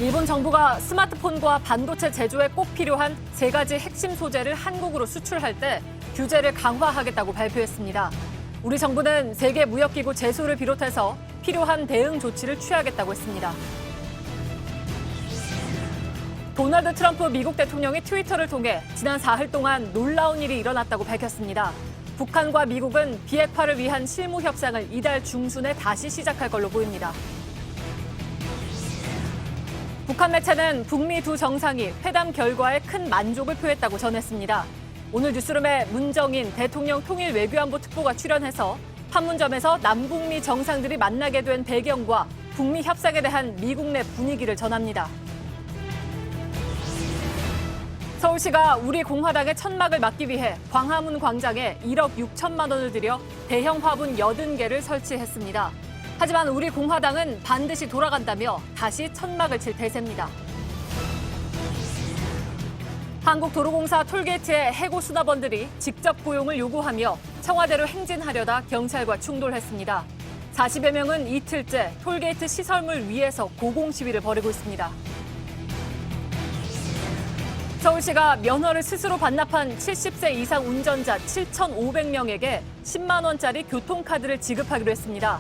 일본 정부가 스마트폰과 반도체 제조에 꼭 필요한 세 가지 핵심 소재를 한국으로 수출할 때 규제를 강화하겠다고 발표했습니다. 우리 정부는 세계무역기구 제소를 비롯해서 필요한 대응 조치를 취하겠다고 했습니다. 도널드 트럼프 미국 대통령이 트위터를 통해 지난 4일 동안 놀라운 일이 일어났다고 밝혔습니다. 북한과 미국은 비핵화를 위한 실무 협상을 이달 중순에 다시 시작할 걸로 보입니다. 북한 매체는 북미 두 정상이 회담 결과에 큰 만족을 표했다고 전했습니다. 오늘 뉴스룸에 문정인 대통령 통일 외교안보 특보가 출연해서 판문점에서 남북미 정상들이 만나게 된 배경과 북미 협상에 대한 미국 내 분위기를 전합니다. 서울시가 우리 공화당의 천막을 막기 위해 광화문 광장에 1억 6천만 원을 들여 대형 화분 80개를 설치했습니다. 하지만 우리 공화당은 반드시 돌아간다며 다시 천막을 칠 대세입니다. 한국도로공사 톨게이트의 해고 수납원들이 직접 고용을 요구하며 청와대로 행진하려다 경찰과 충돌했습니다. 40여 명은 이틀째 톨게이트 시설물 위에서 고공 시위를 벌이고 있습니다. 서울시가 면허를 스스로 반납한 70세 이상 운전자 7,500명에게 10만 원짜리 교통카드를 지급하기로 했습니다.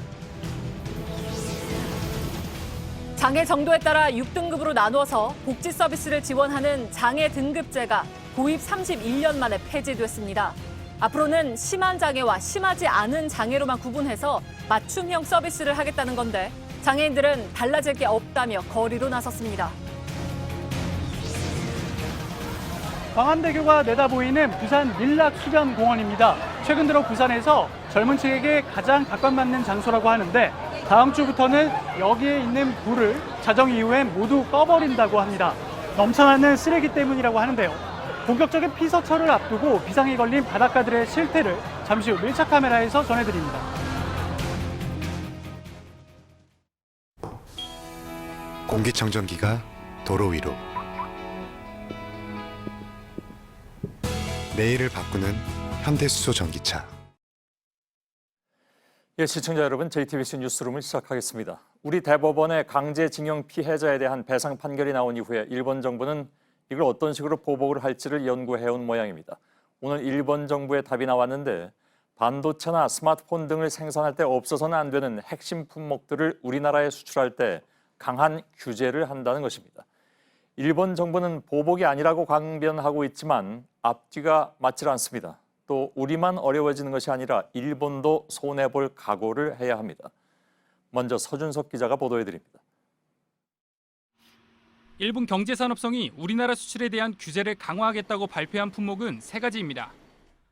장애 정도에 따라 6등급으로 나눠서 복지 서비스를 지원하는 장애 등급제가 도입 31년 만에 폐지됐습니다. 앞으로는 심한 장애와 심하지 않은 장애로만 구분해서 맞춤형 서비스를 하겠다는 건데 장애인들은 달라질 게 없다며 거리로 나섰습니다. 광안대교가 내다보이는 부산 밀락수변공원입니다. 최근 들어 부산에서 젊은 층에게 가장 각광받는 장소라고 하는데 다음 주부터는 여기에 있는 불을 자정 이후에 모두 꺼버린다고 합니다. 넘쳐나는 쓰레기 때문이라고 하는데요. 본격적인 피서철을 앞두고 비상이 걸린 바닷가들의 실태를 잠시 후 밀착 카메라에서 전해드립니다. 공기청정기가 도로 위로 내일을 바꾸는 현대수소 전기차. 예, 시청자 여러분, JTBC 뉴스룸을 시작하겠습니다. 우리 대법원의 강제징용 피해자에 대한 배상 판결이 나온 이후에 일본 정부는 이걸 어떤 식으로 보복을 할지를 연구해온 모양입니다. 오늘 일본 정부의 답이 나왔는데 반도체나 스마트폰 등을 생산할 때 없어서는 안 되는 핵심 품목들을 우리나라에 수출할 때 강한 규제를 한다는 것입니다. 일본 정부는 보복이 아니라고 강변하고 있지만 앞뒤가 맞질 않습니다. 또 우리만 어려워지는 것이 아니라 일본도 손해볼 각오를 해야 합니다. 먼저 서준석 기자가 보도해드립니다. 일본 경제산업성이 우리나라 수출에 대한 규제를 강화하겠다고 발표한 품목은 세 가지입니다.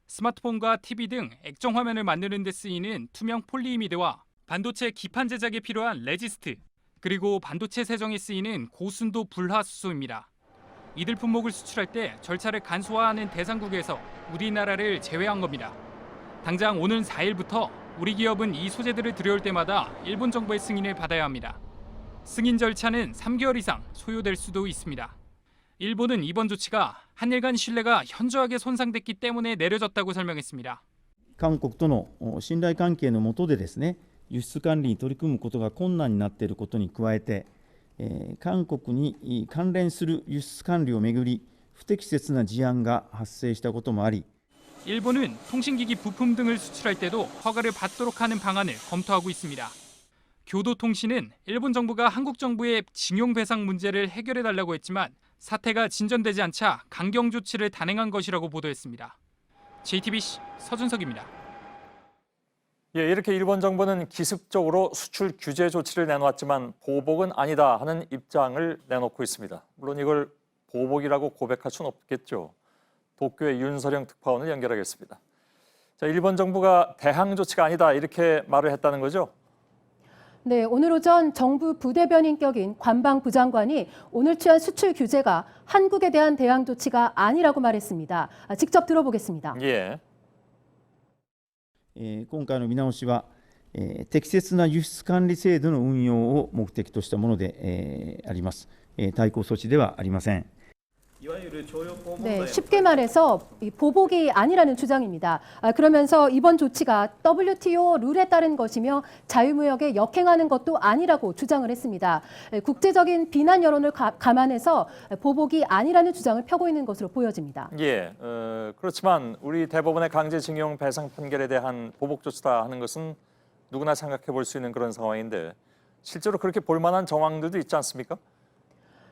스마트폰과 TV 등 액정 화면을 만드는 데 쓰이는 투명 폴리이미드와 반도체 기판 제작에 필요한 레지스트, 그리고 반도체 세정에 쓰이는 고순도 불화수소입니다. 이들 품목을 수출할 때 절차를 간소화하는 대상국에서 우리나라를 제외한 겁니다. 당장 오는 4일부터 우리 기업은 이 소재들을 들여올 때마다 일본 정부의 승인을 받아야 합니다. 승인 절차는 3개월 이상 소요될 수도 있습니다. 일본은 이번 조치가 한일 간 신뢰가 현저하게 손상됐기 때문에 내려졌다고 설명했습니다. 韓国との信頼関係の下でですね、輸出管理に取り組むことが困難になっていることに加えて、韓国に関連する輸出管理をめぐり不適切な事案が発生したこともあり、 일본은 통신기기 부품 등을 수출할 때도 허가를 받도록 하는 방안을 검토하고 있습니다. 교도통신은 일본 정부가 한국 정부의 징용배상 문제를 해결해달라고 했지만 사태가 진전되지 않자 강경 조치를 단행한 것이라고 보도했습니다. JTBC 서준석입니다. 예, 이렇게 일본 정부는 기습적으로 수출 규제 조치를 내놓았지만 보복은 아니다 하는 입장을 내놓고 있습니다. 물론 이걸 보복이라고 고백할 수는 없겠죠. 도쿄의 윤서령 특파원을 연결하겠습니다. 자, 일본 정부가 대항 조치가 아니다 이렇게 말을 했다는 거죠? 네, 오늘 오전 정부 부대변인격인 관방부 장관이 오늘 취한 수출 규제가 한국에 대한 대항 조치가 아니라고 말했습니다. 직접 들어보겠습니다. 예. 今回の見直しは、適切な輸出管理制度の運用を目的としたもので、あります。対抗措置ではありません。 네, 쉽게 말해서 이 보복이 아니라는 주장입니다. 그러면서 이번 조치가 WTO 룰에 따른 것이며 자유무역에 역행하는 것도 아니라고 주장을 했습니다. 국제적인 비난 여론을 감안해서 보복이 아니라는 주장을 펴고 있는 것으로 보여집니다. 예, 그렇지만 우리 대법원의 강제징용 배상 판결에 대한 보복 조치다 하는 것은 누구나 생각해 볼 수 있는 그런 상황인데 실제로 그렇게 볼 만한 정황들도 있지 않습니까?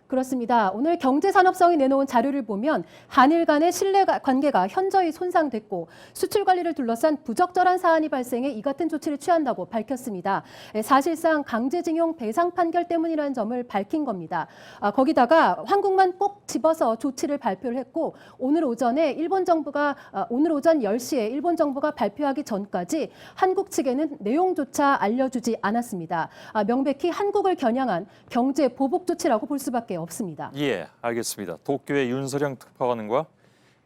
그렇습니다. 오늘 경제산업성이 내놓은 자료를 보면 한일 간의 신뢰관계가 현저히 손상됐고 수출 관리를 둘러싼 부적절한 사안이 발생해 이 같은 조치를 취한다고 밝혔습니다. 사실상 강제징용 배상 판결 때문이라는 점을 밝힌 겁니다. 거기다가 한국만 꼭 집어서 조치를 발표를 했고 오늘 오전 10시에 일본 정부가 발표하기 전까지 한국 측에는 내용조차 알려주지 않았습니다. 명백히 한국을 겨냥한 경제 보복 조치라고 볼 수밖에 없습니다. 예, 알겠습니다. 도쿄의 윤서령 특파원과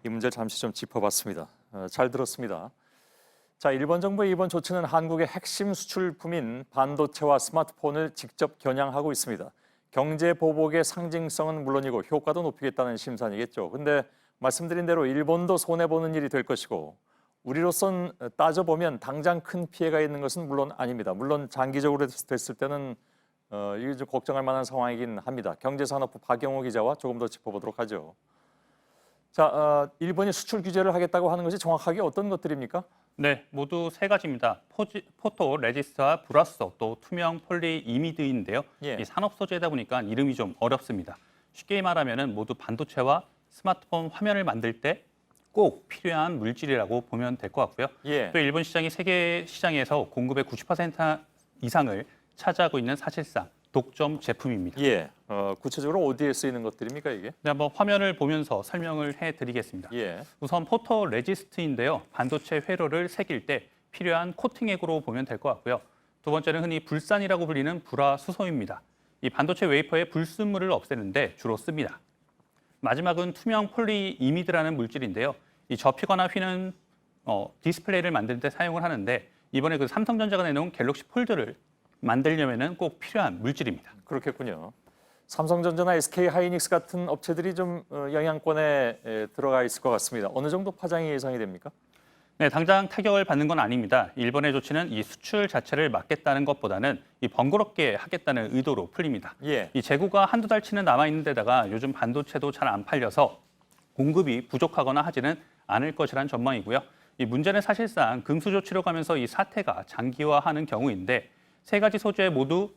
이 문제를 잠시 좀 짚어봤습니다. 잘 들었습니다. 자, 일본 정부의 이번 조치는 한국의 핵심 수출품인 반도체와 스마트폰을 직접 겨냥하고 있습니다. 경제 보복의 상징성은 물론이고 효과도 높이겠다는 심산이겠죠. 근데 말씀드린 대로 일본도 손해보는 일이 될 것이고 우리로선 따져보면 당장 큰 피해가 있는 것은 물론 아닙니다. 물론 장기적으로 됐을 때는 이게 좀 걱정할 만한 상황이긴 합니다. 경제산업부 박영호 기자와 조금 더 짚어보도록 하죠. 자, 일본이 수출 규제를 하겠다고 하는 것이 정확하게 어떤 것들입니까? 네, 모두 세 가지입니다. 포토 레지스트와 브라서 또 투명 폴리 이미드인데요. 예. 이 산업 소재다 보니까 이름이 좀 어렵습니다. 쉽게 말하면은 모두 반도체와 스마트폰 화면을 만들 때 꼭 필요한 물질이라고 보면 될 것 같고요. 예. 또 일본 시장이 세계 시장에서 공급의 90% 이상을 차지하고 있는 사실상 독점 제품입니다. 예. 구체적으로 어디에 쓰이는 것들입니까 이게? 네, 한번 화면을 보면서 설명을 해드리겠습니다. 예. 우선 포토 레지스트인데요. 반도체 회로를 새길 때 필요한 코팅액으로 보면 될 것 같고요. 두 번째는 흔히 불산이라고 불리는 불화수소입니다. 이 반도체 웨이퍼의 불순물을 없애는데 주로 씁니다. 마지막은 투명 폴리이미드라는 물질인데요. 이 접히거나 휘는 디스플레이를 만들 때 사용을 하는데 이번에 그 삼성전자가 내놓은 갤럭시 폴드를 만들려면은 꼭 필요한 물질입니다. 그렇겠군요. 삼성전자나 SK하이닉스 같은 업체들이 좀 영향권에 들어가 있을 것 같습니다. 어느 정도 파장이 예상이 됩니까? 네, 당장 타격을 받는 건 아닙니다. 일본의 조치는 이 수출 자체를 막겠다는 것보다는 이 번거롭게 하겠다는 의도로 풀립니다. 예. 이 재고가 한두 달치는 남아있는 데다가 요즘 반도체도 잘 안 팔려서 공급이 부족하거나 하지는 않을 것이란 전망이고요. 이 문제는 사실상 금수 조치로 가면서 이 사태가 장기화하는 경우인데 세 가지 소재 모두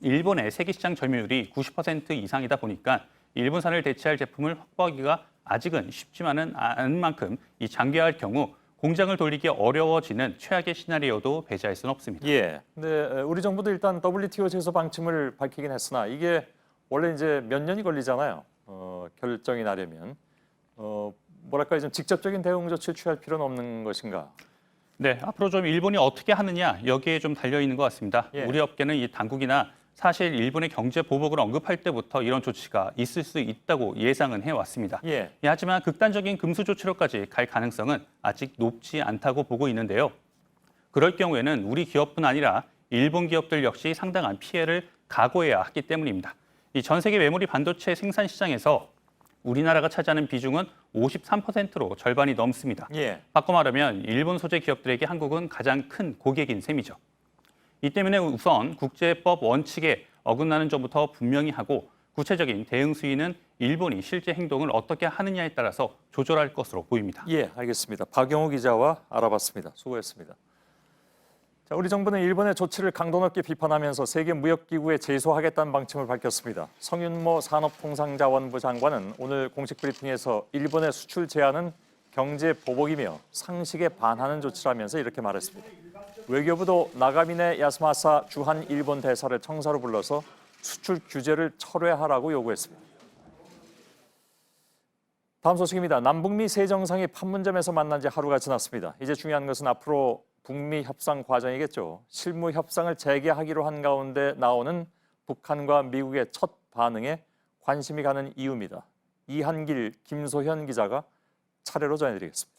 일본의 세계 시장 점유율이 90% 이상이다 보니까 일본산을 대체할 제품을 확보하기가 아직은 쉽지만은 않은 만큼 이 장기화할 경우 공장을 돌리기 어려워지는 최악의 시나리오도 배제할 수는 없습니다. 예. 근데 우리 정부도 일단 WTO 제소 방침을 밝히긴 했으나 이게 원래 이제 몇 년이 걸리잖아요. 결정이 나려면 뭐랄까 좀 직접적인 대응 조치를 취할 필요는 없는 것인가? 네, 앞으로 좀 일본이 어떻게 하느냐 여기에 좀 달려 있는 것 같습니다. 예. 우리 업계는 이 당국이나 사실 일본의 경제 보복을 언급할 때부터 이런 조치가 있을 수 있다고 예상은 해왔습니다. 예. 하지만 극단적인 금수 조치로까지 갈 가능성은 아직 높지 않다고 보고 있는데요. 그럴 경우에는 우리 기업뿐 아니라 일본 기업들 역시 상당한 피해를 각오해야 하기 때문입니다. 이 전 세계 메모리 반도체 생산 시장에서 우리나라가 차지하는 비중은 53%로 절반이 넘습니다. 예. 바꿔 말하면 일본 소재 기업들에게 한국은 가장 큰 고객인 셈이죠. 이 때문에 우선 국제법 원칙에 어긋나는 점부터 분명히 하고 구체적인 대응 수위는 일본이 실제 행동을 어떻게 하느냐에 따라서 조절할 것으로 보입니다. 예, 알겠습니다. 박영호 기자와 알아봤습니다. 수고했습니다. 자, 우리 정부는 일본의 조치를 강도 높게 비판하면서 세계무역기구에 제소하겠다는 방침을 밝혔습니다. 성윤모 산업통상자원부 장관은 오늘 공식 브리핑에서 일본의 수출 제한은 경제 보복이며 상식에 반하는 조치라면서 이렇게 말했습니다. 외교부도 나가미네 야스마사 주한 일본 대사를 청사로 불러서 수출 규제를 철회하라고 요구했습니다. 다음 소식입니다. 남북미 세 정상이 판문점에서 만난 지 하루가 지났습니다. 이제 중요한 것은 앞으로 북미 협상 과정이겠죠. 실무 협상을 재개하기로 한 가운데 나오는 북한과 미국의 첫 반응에 관심이 가는 이유입니다. 이한길, 김소현 기자가 차례로 전해드리겠습니다.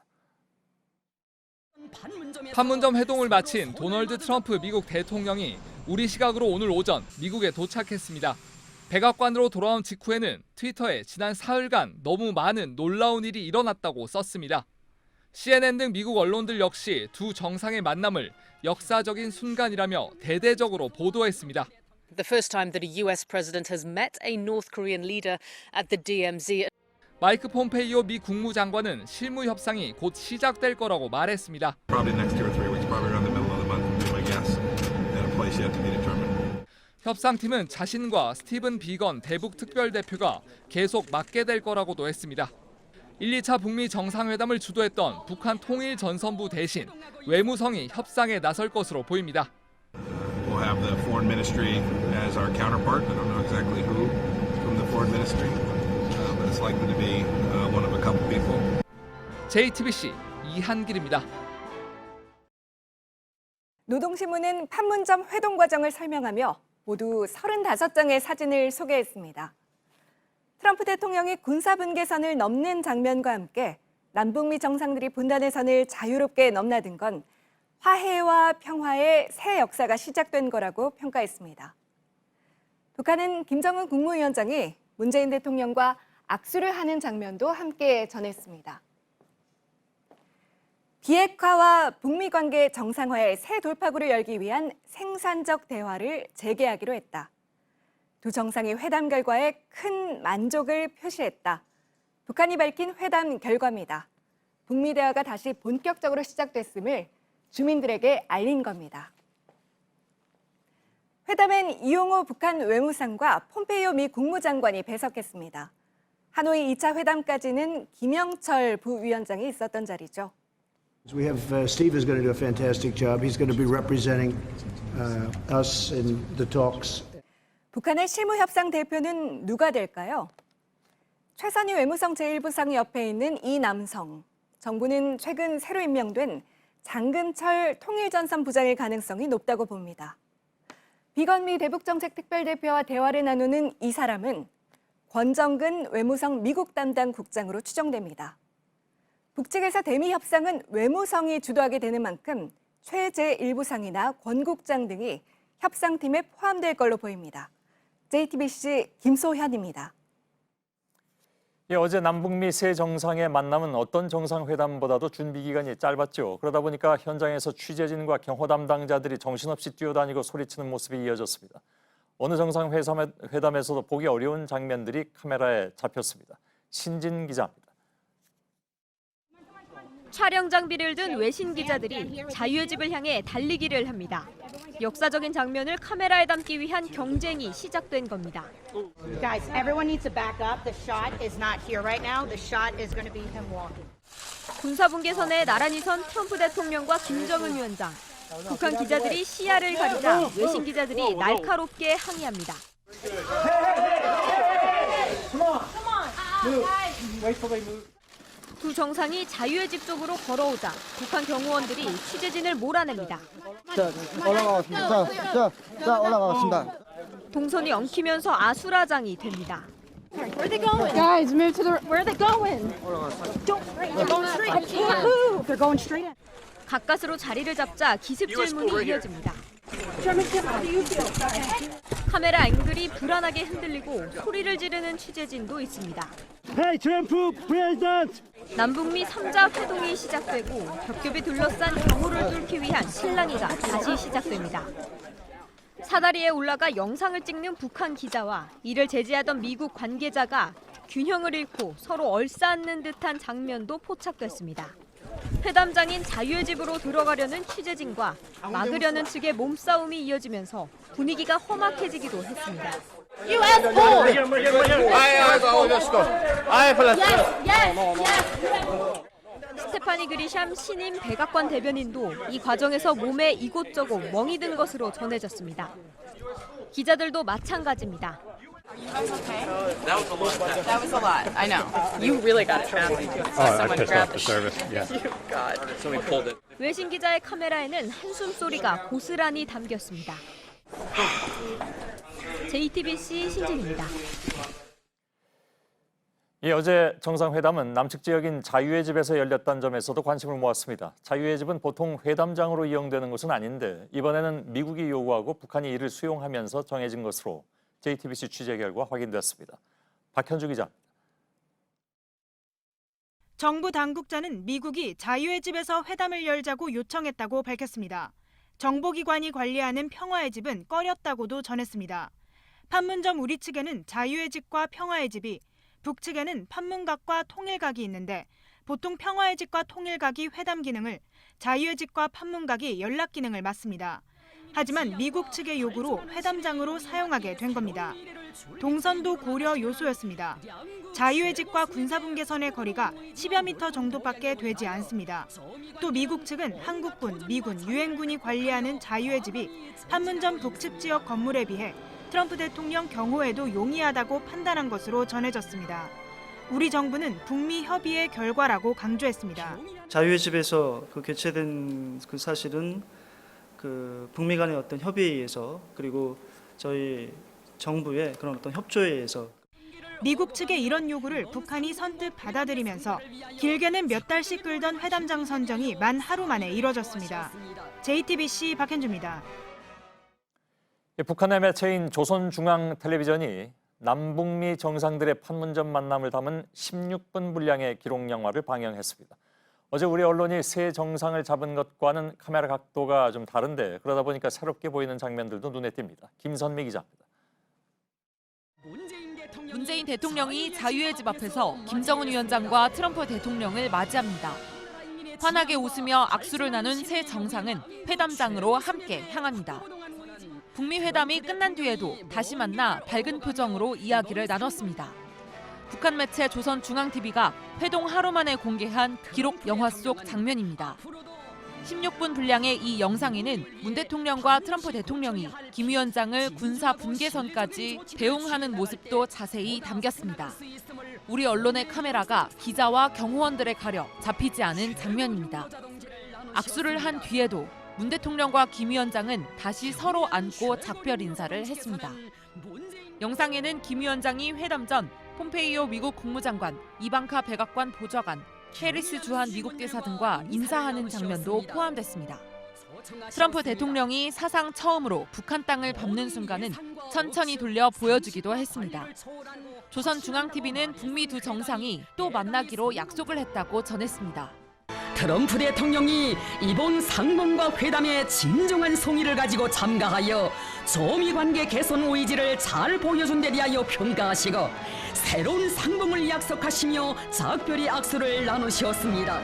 판문점 회동을 마친 도널드 트럼프 미국 대통령이 우리 시각으로 오늘 오전 미국에 도착했습니다. 백악관으로 돌아온 직후에는 트위터에 지난 사흘간 너무 많은 놀라운 일이 일어났다고 썼습니다. CNN 등 미국 언론들 역시 두 정상의 만남을 역사적인 순간이라며 대대적으로 보도했습니다. The first time that a US president has met a North Korean leader at the DMZ. 마이크 폼페이오 미 국무장관은 실무 협상이 곧 시작될 거라고 말했습니다. 협상팀은 자신과 스티븐 비건 대북 특별대표가 계속 맡게 될 거라고도 했습니다. 1, 2차 북미 정상회담을 주도했던 북한 통일전선부 대신 외무성이 협상에 나설 것으로 보입니다. We'll have the foreign ministry as our counterpart. I don't know exactly who from the foreign ministry, but it's likely to be one of a couple people. JTBC 이한길입니다. 노동신문은 판문점 회동 과정을 설명하며 모두 35장의 사진을 소개했습니다. 트럼프 대통령이 군사분계선을 넘는 장면과 함께 남북미 정상들이 분단의 선을 자유롭게 넘나든 건 화해와 평화의 새 역사가 시작된 거라고 평가했습니다. 북한은 김정은 국무위원장이 문재인 대통령과 악수를 하는 장면도 함께 전했습니다. 비핵화와 북미 관계 정상화의 새 돌파구를 열기 위한 생산적 대화를 재개하기로 했다. 두 정상이 회담 결과에 큰 만족을 표시했다. 북한이 밝힌 회담 결과입니다. 북미 대화가 다시 본격적으로 시작됐음을 주민들에게 알린 겁니다. 회담엔 이용호 북한 외무상과 폼페이오 미 국무장관이 배석했습니다. 하노이 2차 회담까지는 김영철 부위원장이 있었던 자리죠. We have Steve is going to do a fantastic job. He's going to be representing us in the talks. 북한의 실무협상 대표는 누가 될까요? 최선희 외무성 제1부상 옆에 있는 이남성. 정부는 최근 새로 임명된 장금철 통일전선 부장일 가능성이 높다고 봅니다. 비건미 대북정책특별대표와 대화를 나누는 이 사람은 권정근 외무성 미국 담당 국장으로 추정됩니다. 북측에서 대미 협상은 외무성이 주도하게 되는 만큼 최 제1부상이나 권 국장 등이 협상팀에 포함될 걸로 보입니다. JTBC 김소현입니다. 어제 남북미 세 정상의 만남은 어떤 정상회담보다도 준비 기간이 짧았죠. 그러다 보니까 현장에서 취재진과 경호 담당자들이 정신없이 뛰어다니고 소리치는 모습이 이어졌습니다. 어느 정상회담에서도 보기 어려운 장면들이 카메라에 잡혔습니다. 신진 기자입니다. 촬영 장비를 든 외신 기자들이 자유의 집을 향해 달리기를 합니다. 역사적인 장면을 카메라에 담기 위한 경쟁이 시작된 겁니다. Guys, everyone needs to back up. The shot is not here right now. The shot is going to be him walking. 군사분계선에 나란히 선 트럼프 대통령과 김정은 위원장. 북한 기자들이 시야를 가리자 외신 기자들이 날카롭게 항의합니다. 두 정상이 자유의 집 쪽으로 걸어오자 북한 경호원들이 취재진을 몰아냅니다. 올라가겠습니다. 동선이 엉키면서 아수라장이 됩니다. Where are they going? Guys, move to the. Where are they going? They're going straight. I can't move. They're going straight. 가까스로 자리를 잡자 기습 질문이 이어집니다. 카메라 앵글이 불안하게 흔들리고 소리를 지르는 취재진도 있습니다. Hey, 트럼프 프레지던트! 남북미 3자 회동이 시작되고 겹겹이 둘러싼 경호를 뚫기 위한 실랑이가 다시 시작됩니다. 사다리에 올라가 영상을 찍는 북한 기자와 이를 제지하던 미국 관계자가 균형을 잃고 서로 얼싸안는 듯한 장면도 포착됐습니다. 회담장인 자유의 집으로 들어가려는 취재진과 막으려는 측의 몸싸움이 이어지면서 분위기가 험악해지기도 했습니다. 스테파니 그리샴 신임 백악관 대변인도 이 과정에서 몸에 이곳저곳 멍이 든 것으로 전해졌습니다. 기자들도 마찬가지입니다. That was a lot. I know. You really got it translated to us. Someone grabbed the service. Yeah. God. Somebody pulled it. 외신 기자의 카메라에는 한숨 소리가 고스란히 담겼습니다. JTBC 신진입니다. 어제 정상회담은 남측 지역인 자유의 집에서 열렸다는 점에서도 관심을 모았습니다. 자유의 집은 보통 회담장으로 이용되는 곳은 아닌데 이번에는 미국이 요구하고 북한이 이를 수용하면서 정해진 것으로 JTBC 취재 결과 확인됐습니다. 박현주 기자입니다. 정부 당국자는 미국이 자유의 집에서 회담을 열자고 요청했다고 밝혔습니다. 정보기관이 관리하는 평화의 집은 꺼렸다고도 전했습니다. 판문점 우리 측에는 자유의 집과 평화의 집이, 북측에는 판문각과 통일각이 있는데 보통 평화의 집과 통일각이 회담 기능을, 자유의 집과 판문각이 연락 기능을 맡습니다. 하지만 미국 측의 요구로 회담장으로 사용하게 된 겁니다. 동선도 고려 요소였습니다. 자유의 집과 군사분계선의 거리가 10여 미터 정도밖에 되지 않습니다. 또 미국 측은 한국군, 미군, 유엔군이 관리하는 자유의 집이 판문점 북측 지역 건물에 비해 트럼프 대통령 경호에도 용이하다고 판단한 것으로 전해졌습니다. 우리 정부는 북미 협의의 결과라고 강조했습니다. 자유의 집에서 개최된 그 사실은 북미 간의 어떤 협의에 의해서, 그리고 저희 정부의 그런 어떤 협조에 의해서. 미국 측의 이런 요구를 북한이 선뜻 받아들이면서 길게는 몇 달씩 끌던 회담장 선정이 만 하루 만에 이뤄졌습니다. JTBC 박현주입니다. 북한의 매체인 조선중앙텔레비전이 남북미 정상들의 판문점 만남을 담은 16분 분량의 기록 영화를 방영했습니다. 어제 우리 언론이 새 정상을 잡은 것과는 카메라 각도가 좀 다른데 그러다 보니까 새롭게 보이는 장면들도 눈에 띕니다. 김선미 기자입니다. 문재인 대통령이 자유의 집 앞에서 김정은 위원장과 트럼프 대통령을 맞이합니다. 환하게 웃으며 악수를 나눈 새 정상은 회담장으로 함께 향합니다. 북미 회담이 끝난 뒤에도 다시 만나 밝은 표정으로 이야기를 나눴습니다. 북한 매체 조선중앙TV가 회동 하루 만에 공개한 기록 영화 속 장면입니다. 16분 분량의 이 영상에는 문 대통령과 트럼프 대통령이 김 위원장을 군사 분계선까지 배웅하는 모습도 자세히 담겼습니다. 우리 언론의 카메라가 기자와 경호원들에 가려 잡히지 않은 장면입니다. 악수를 한 뒤에도 문 대통령과 김 위원장은 다시 서로 안고 작별 인사를 했습니다. 영상에는 김 위원장이 회담 전 폼페이오 미국 국무장관, 이방카 백악관 보좌관, 해리스 주한 미국 대사 등과 인사하는 장면도 포함됐습니다. 트럼프 대통령이 사상 처음으로 북한 땅을 밟는 순간은 천천히 돌려 보여주기도 했습니다. 조선중앙TV는 북미 두 정상이 또 만나기로 약속을 했다고 전했습니다. 트럼프 대통령이 이번 상봉과 회담에 진정한 성의를 가지고 참가하여 조미 관계 개선 의지를 잘 보여준 데 대하여 평가하시고 새로운 상봉을 약속하시며 작별의 악수를 나누셨습니다.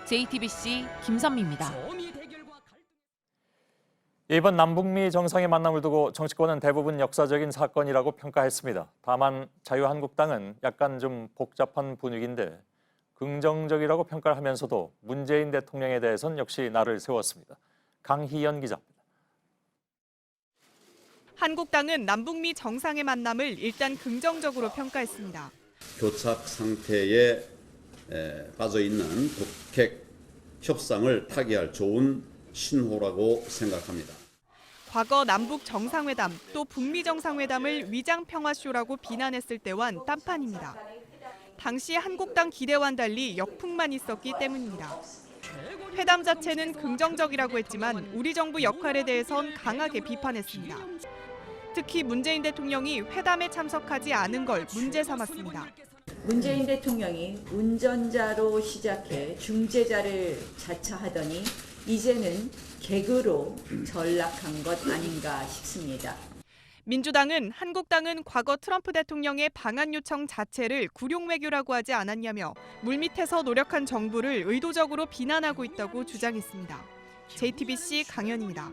JTBC 김선미입니다. 이번 남북미 정상의 만남을 두고 정치권은 대부분 역사적인 사건이라고 평가했습니다. 다만 자유한국당은 약간 좀 복잡한 분위기인데 긍정적이라고 평가를 하면서도 문재인 대통령에 대해서는 역시 날을 세웠습니다. 강희연 기자입니다. 한국당은 남북미 정상의 만남을 일단 긍정적으로 평가했습니다. 교착 상태에 빠져 있는 북핵 협상을 타개할 좋은 신호라고 생각합니다. 과거 남북 정상회담 또 북미 정상회담을 위장 평화쇼라고 비난했을 때와는 딴판입니다. 당시 한국당 기대와는 달리 역풍만 있었기 때문입니다. 회담 자체는 긍정적이라고 했지만 우리 정부 역할에 대해선 강하게 비판했습니다. 특히 문재인 대통령이 회담에 참석하지 않은 걸 문제 삼았습니다. 문재인 대통령이 운전자로 시작해 중재자를 자처하더니 이제는 개그로 전락한 것 아닌가 싶습니다. 민주당은 한국당은 과거 트럼프 대통령의 방한 요청 자체를 굴욕 외교라고 하지 않았냐며 물밑에서 노력한 정부를 의도적으로 비난하고 있다고 주장했습니다. JTBC 강연입니다.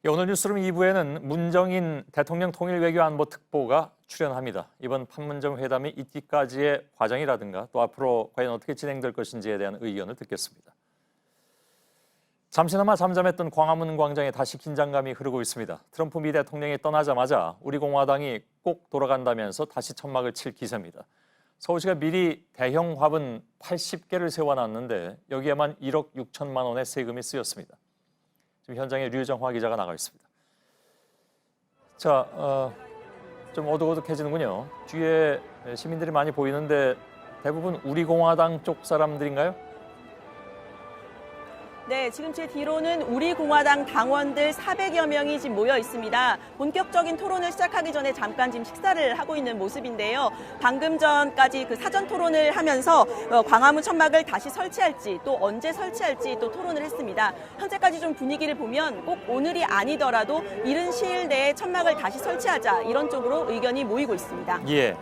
오늘 뉴스룸 2부에는 문정인 대통령 통일외교안보 특보가 출연합니다. 이번 판문점 회담이 있기까지의 과정이라든가 또 앞으로 과연 어떻게 진행될 것인지에 대한 의견을 듣겠습니다. 잠시나마 잠잠했던 광화문 광장에 다시 긴장감이 흐르고 있습니다. 트럼프 미 대통령이 떠나자마자 우리 공화당이 꼭 돌아간다면서 다시 천막을 칠 기세입니다. 서울시가 미리 대형 화분 80개를 세워놨는데 여기에만 1억 6천만 원의 세금이 쓰였습니다. 지금 현장에 류정화 기자가 나가 있습니다. 자, 좀 어둑어둑해지는군요. 뒤에 시민들이 많이 보이는데 대부분 우리 공화당 쪽 사람들인가요? 네, 지금 제 뒤로는 우리 공화당 당원들 400여 명이 지금 모여 있습니다. 본격적인 토론을 시작하기 전에 잠깐 지금 식사를 하고 있는 모습인데요. 방금 전까지 그 사전 토론을 하면서 광화문 천막을 다시 설치할지 또 언제 설치할지 또 토론을 했습니다. 현재까지 좀 분위기를 보면 꼭 오늘이 아니더라도 이른 시일 내에 천막을 다시 설치하자 이런 쪽으로 의견이 모이고 있습니다. 예.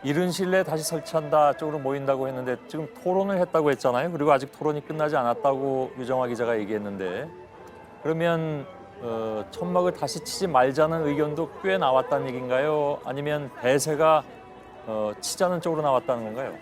이른 시일 내에 다시 설치한다 쪽으로 모인다고 했는데 지금 토론을 했다고 했잖아요. 그리고 아직 토론이 끝나지 않았다고 유정화 기자가 얘기했는데 그러면 천막을 다시 치지 말자는 의견도 꽤 나왔다는 얘기인가요? 아니면 대세가 치자는 쪽으로 나왔다는 건가요?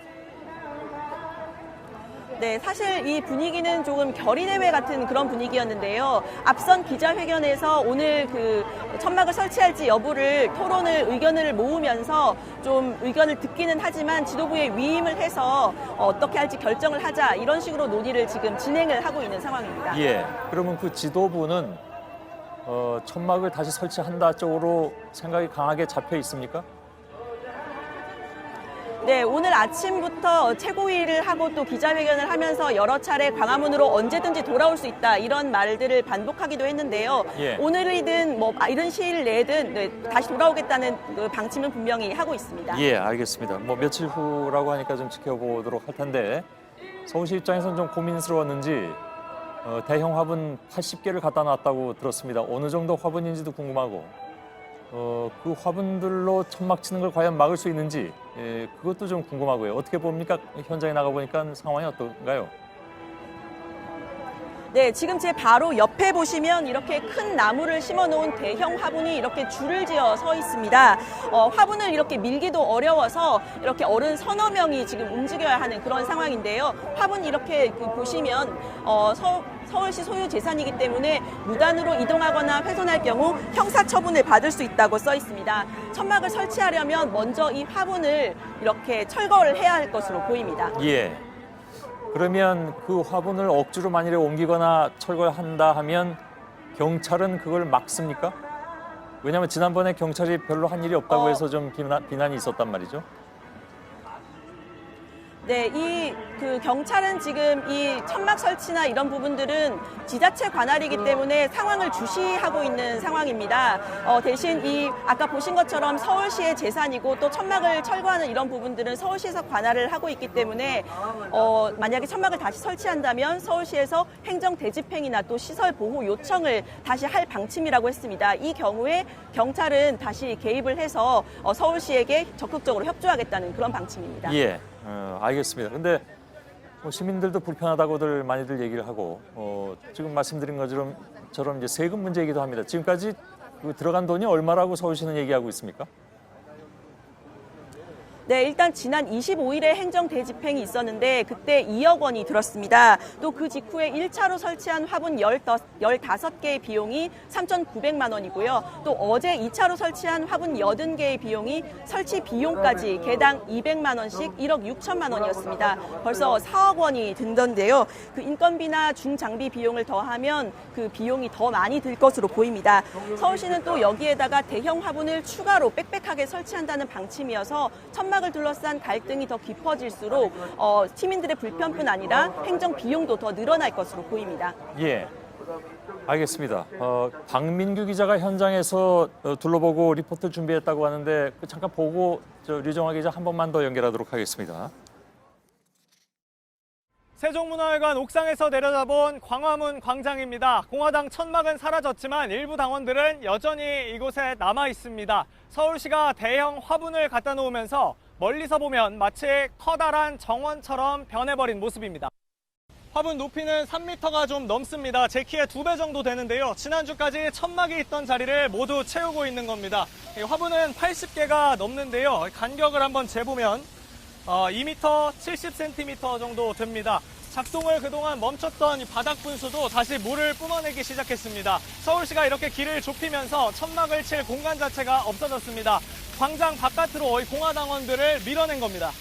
네, 사실 이 분위기는 조금 결의대회 같은 그런 분위기였는데요. 앞선 기자회견에서 오늘 그 천막을 설치할지 여부를 토론을 의견을 모으면서 좀 의견을 듣기는 하지만 지도부에 위임을 해서 어떻게 할지 결정을 하자 이런 식으로 논의를 지금 진행을 하고 있는 상황입니다. 예. 그러면 그 지도부는 천막을 다시 설치한다 쪽으로 생각이 강하게 잡혀 있습니까? 네, 오늘 아침부터 최고위를 하고 또 기자회견을 하면서 여러 차례 광화문으로 언제든지 돌아올 수 있다 이런 말들을 반복하기도 했는데요. 예. 오늘이든 뭐 이른 시일 내든 네, 다시 돌아오겠다는 그 방침은 분명히 하고 있습니다. 예, 알겠습니다. 뭐 며칠 후라고 하니까 좀 지켜보도록 할 텐데 서울시 입장에서는 좀 고민스러웠는지 대형 화분 80개를 갖다 놨다고 들었습니다. 어느 정도 화분인지도 궁금하고 그 화분들로 천막 치는 걸 과연 막을 수 있는지 그것도 좀 궁금하고요. 어떻게 봅니까? 현장에 나가보니까 상황이 어떤가요? 네, 지금 제 바로 옆에 보시면 이렇게 큰 나무를 심어놓은 대형 화분이 이렇게 줄을 지어 서 있습니다. 화분을 이렇게 밀기도 어려워서 이렇게 어른 서너 명이 지금 움직여야 하는 그런 상황인데요. 화분 이렇게 보시면 서울시 소유 재산이기 때문에 무단으로 이동하거나 훼손할 경우 형사처분을 받을 수 있다고 써 있습니다. 천막을 설치하려면 먼저 이 화분을 이렇게 철거를 해야 할 것으로 보입니다. 예. 그러면 그 화분을 억지로 만일에 옮기거나 철거한다 하면 경찰은 그걸 막습니까? 왜냐하면 지난번에 경찰이 별로 한 일이 없다고 해서 좀 비난이 있었단 말이죠. 네, 그 경찰은 지금 이 천막 설치나 이런 부분들은 지자체 관할이기 때문에 상황을 주시하고 있는 상황입니다. 대신 아까 보신 것처럼 서울시의 재산이고 또 천막을 철거하는 이런 부분들은 서울시에서 관할을 하고 있기 때문에 만약에 천막을 다시 설치한다면 서울시에서 행정 대집행이나 또 시설 보호 요청을 다시 할 방침이라고 했습니다. 이 경우에 경찰은 다시 개입을 해서 서울시에게 적극적으로 협조하겠다는 그런 방침입니다. 예. 알겠습니다. 근데 시민들도 불편하다고들 많이들 얘기를 하고 지금 말씀드린 것처럼 이제 세금 문제이기도 합니다. 지금까지 들어간 돈이 얼마라고 서울시는 얘기하고 있습니까? 네, 일단 지난 25일에 행정 대집행이 있었는데 그때 2억 원이 들었습니다. 또 그 직후에 1차로 설치한 화분 15개의 비용이 3,900만 원이고요. 또 어제 2차로 설치한 화분 80개의 비용이 설치 비용까지 개당 200만 원씩 1억 6천만 원이었습니다. 벌써 4억 원이 든던데요. 그 인건비나 중장비 비용을 더하면 그 비용이 더 많이 들 것으로 보입니다. 서울시는 또 여기에다가 대형 화분을 추가로 빽빽하게 설치한다는 방침이어서 천막을 둘러싼 갈등이 더 깊어질수록 시민들의 불편뿐 아니라 행정 비용도 더 늘어날 것으로 보입니다. 예, 알겠습니다. 박민규 기자가 현장에서 둘러보고 리포트 준비했다고 하는데 잠깐 보고 류정화 기자 한 번만 더 연결하도록 하겠습니다. 세종문화회관 옥상에서 내려다본 광화문 광장입니다. 공화당 천막은 사라졌지만 일부 당원들은 여전히 이곳에 남아 있습니다. 서울시가 대형 화분을 갖다 놓으면서 멀리서 보면 마치 커다란 정원처럼 변해버린 모습입니다. 화분 높이는 3m가 좀 넘습니다. 제 키의 2배 정도 되는데요. 지난주까지 천막이 있던 자리를 모두 채우고 있는 겁니다. 화분은 80개가 넘는데요. 간격을 한번 재보면 2m 70cm 정도 됩니다. 작동을 그동안 멈췄던 이 바닥 분수도 다시 물을 뿜어내기 시작했습니다. 서울시가 이렇게 길을 좁히면서 천막을 칠 공간 자체가 없어졌습니다. 광장 바깥으로 이 공화당원들을 밀어낸 겁니다.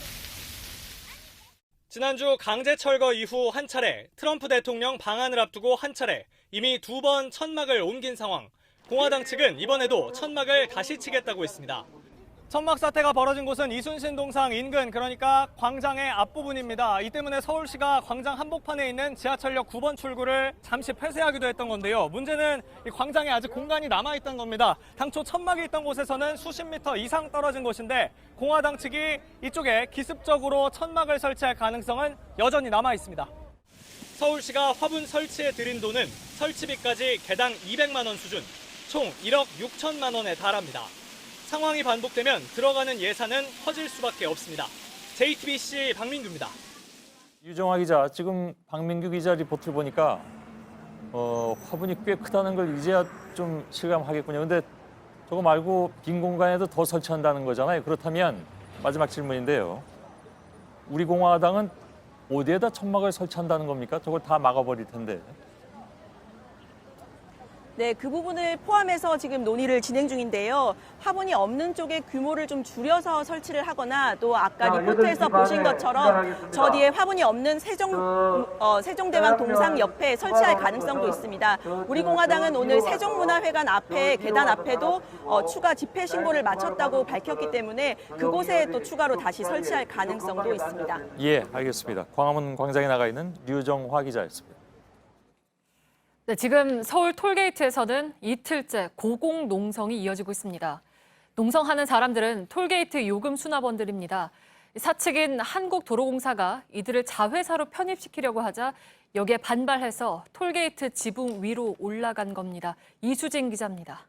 지난주 강제 철거 이후 한 차례, 트럼프 대통령 방한을 앞두고 한 차례, 이미 2번 천막을 옮긴 상황. 공화당 측은 이번에도 천막을 다시 치겠다고 했습니다. 천막 사태가 벌어진 곳은 이순신 동상 인근, 그러니까 광장의 앞부분입니다. 이 때문에 서울시가 광장 한복판에 있는 지하철역 9번 출구를 잠시 폐쇄하기도 했던 건데요. 문제는 이 광장에 아직 공간이 남아있던 겁니다. 당초 천막이 있던 곳에서는 수십 미터 이상 떨어진 곳인데 공화당 측이 이쪽에 기습적으로 천막을 설치할 가능성은 여전히 남아있습니다. 서울시가 화분 설치에 들인 돈은 설치비까지 개당 200만 원 수준, 총 1억 6천만 원에 달합니다. 상황이 반복되면 들어가는 예산은 커질 수밖에 없습니다. JTBC 박민규입니다. 유정화 기자, 지금 박민규 기자 리포트를 보니까 화분이 꽤 크다는 걸 이제야 좀 실감하겠군요. 근데 저거 말고 빈 공간에도 더 설치한다는 거잖아요. 그렇다면 마지막 질문인데요. 우리 공화당은 어디에다 천막을 설치한다는 겁니까? 저걸 다 막아버릴 텐데. 네, 그 부분을 포함해서 지금 논의를 진행 중인데요. 화분이 없는 쪽에 규모를 좀 줄여서 설치를 하거나 또 아까 리포트에서 보신 것처럼 저 뒤에 화분이 없는 세종대왕 동상 옆에 설치할 가능성도 있습니다. 우리 공화당은 오늘 세종문화회관 앞에 계단 앞에도 추가 집회 신고를 마쳤다고 밝혔기 때문에 그곳에 또 추가로 다시 설치할 가능성도 있습니다. 예, 알겠습니다. 광화문 광장에 나가 있는 류정화 기자였습니다. 네, 지금 서울 톨게이트에서는 이틀째 고공농성이 이어지고 있습니다. 농성하는 사람들은 톨게이트 요금 수납원들입니다. 사측인 한국도로공사가 이들을 자회사로 편입시키려고 하자 여기에 반발해서 톨게이트 지붕 위로 올라간 겁니다. 이수진 기자입니다.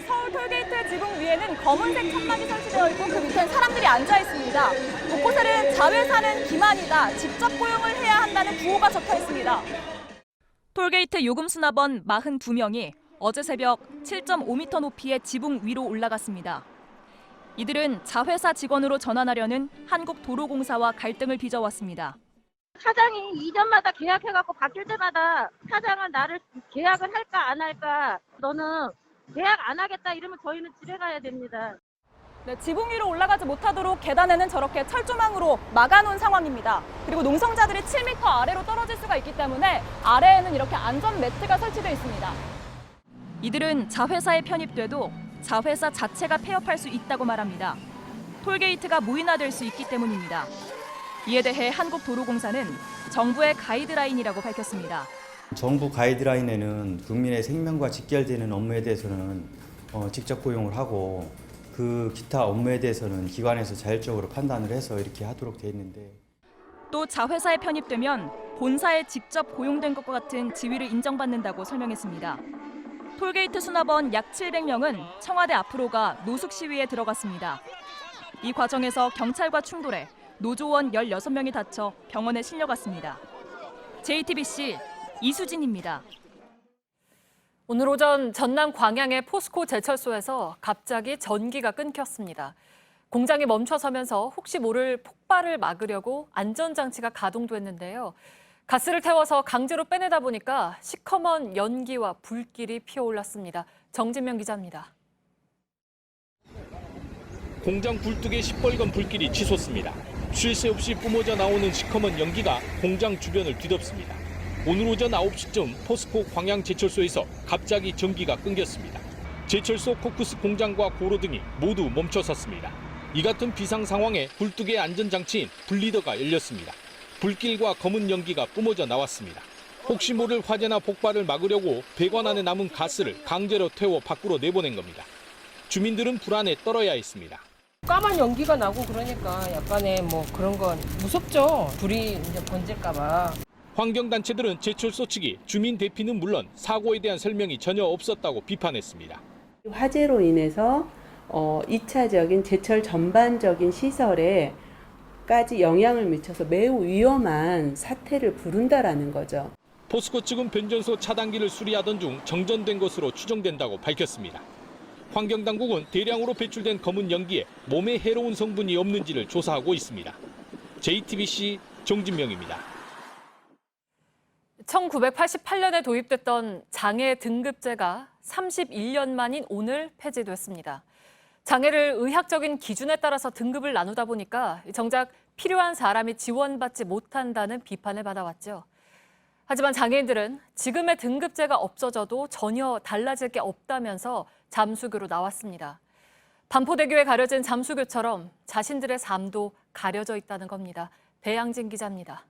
서울 톨게이트 지붕 위에는 검은색 천막이 설치되어 있고 그 밑엔 사람들이 앉아 있습니다. 곳곳에는 자회사는 기만이다, 직접 고용을 해야 한다는 구호가 적혀 있습니다. 톨게이트 요금 수납원 42명이 어제 새벽 7.5m 높이의 지붕 위로 올라갔습니다. 이들은 자회사 직원으로 전환하려는 한국도로공사와 갈등을 빚어왔습니다. 사장이 이전마다 계약해갖고 바뀔 때마다 사장은 나를 계약을 할까 안 할까, 너는 계약 안 하겠다 이러면 저희는 집에 가야 됩니다. 네, 지붕 위로 올라가지 못하도록 계단에는 저렇게 철조망으로 막아놓은 상황입니다. 그리고 농성자들이 7m 아래로 떨어질 수가 있기 때문에 아래에는 이렇게 안전 매트가 설치되어 있습니다. 이들은 자회사에 편입돼도 자회사 자체가 폐업할 수 있다고 말합니다. 톨게이트가 무인화될 수 있기 때문입니다. 이에 대해 한국도로공사는 정부의 가이드라인이라고 밝혔습니다. 정부 가이드라인에는 국민의 생명과 직결되는 업무에 대해서는 직접 고용을 하고 그 기타 업무에 대해서는 기관에서 자율적으로 판단을 해서 이렇게 하도록 돼 있는데, 또 자회사에 편입되면 본사에 직접 고용된 것과 같은 지위를 인정받는다고 설명했습니다. 톨게이트 수납원 약 700명은 청와대 앞으로가 노숙 시위에 들어갔습니다. 이 과정에서 경찰과 충돌해 노조원 16명이 다쳐 병원에 실려갔습니다. JTBC 이수진입니다. 오늘 오전 전남 광양의 포스코 제철소에서 갑자기 전기가 끊겼습니다. 공장이 멈춰서면서 혹시 모를 폭발을 막으려고 안전장치가 가동됐는데요. 가스를 태워서 강제로 빼내다 보니까 시커먼 연기와 불길이 피어올랐습니다. 정진명 기자입니다. 공장 굴뚝에 시뻘건 불길이 치솟습니다. 쉴 새 없이 뿜어져 나오는 시커먼 연기가 공장 주변을 뒤덮습니다. 오늘 오전 9시쯤 포스코 광양 제철소에서 갑자기 전기가 끊겼습니다. 제철소 코크스 공장과 고로 등이 모두 멈춰섰습니다. 이 같은 비상 상황에 굴뚝의 안전장치인 분리더가 열렸습니다. 불길과 검은 연기가 뿜어져 나왔습니다. 혹시 모를 화재나 폭발을 막으려고 배관 안에 남은 가스를 강제로 태워 밖으로 내보낸 겁니다. 주민들은 불안에 떨어야 했습니다. 까만 연기가 나고 그러니까 약간의 그런 건 무섭죠. 불이 이제 번질까 봐. 환경단체들은 제철소 측이 주민 대피는 물론 사고에 대한 설명이 전혀 없었다고 비판했습니다. 화재로 인해서 2차적인 제철 전반적인 시설에까지 영향을 미쳐서 매우 위험한 사태를 부른다라는 거죠. 포스코 측은 변전소 차단기를 수리하던 중 정전된 것으로 추정된다고 밝혔습니다. 환경당국은 대량으로 배출된 검은 연기에 몸에 해로운 성분이 없는지를 조사하고 있습니다. JTBC 정진명입니다. 1988년에 도입됐던 장애 등급제가 31년 만인 오늘 폐지됐습니다. 장애를 의학적인 기준에 따라서 등급을 나누다 보니까 정작 필요한 사람이 지원받지 못한다는 비판을 받아왔죠. 하지만 장애인들은 지금의 등급제가 없어져도 전혀 달라질 게 없다면서 잠수교로 나왔습니다. 반포대교에 가려진 잠수교처럼 자신들의 삶도 가려져 있다는 겁니다. 배양진 기자입니다.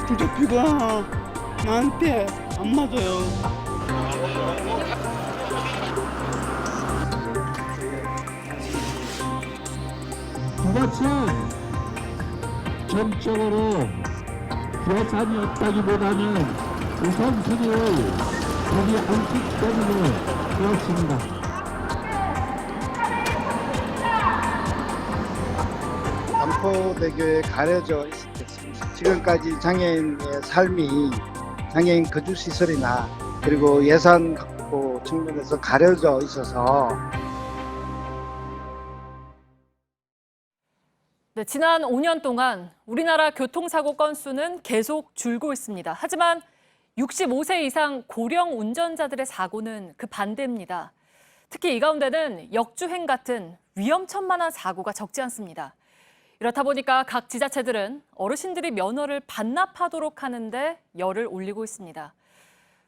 진짜 비가 나한테 안 맞아요. 그것은 전적으로 예산이 없다기보다는 우선순위를 보지 않기 때문에 그렇습니다. 반포대교에 가려져 있었습니다. 지금까지 장애인의 삶이 장애인 거주시설이나 그리고 예산 확보 측면에서 가려져 있어서 네, 지난 5년 동안 우리나라 교통사고 건수는 계속 줄고 있습니다. 하지만 65세 이상 고령 운전자들의 사고는 그 반대입니다. 특히 이 가운데는 역주행 같은 위험천만한 사고가 적지 않습니다. 이렇다 보니까 각 지자체들은 어르신들이 면허를 반납하도록 하는데 열을 올리고 있습니다.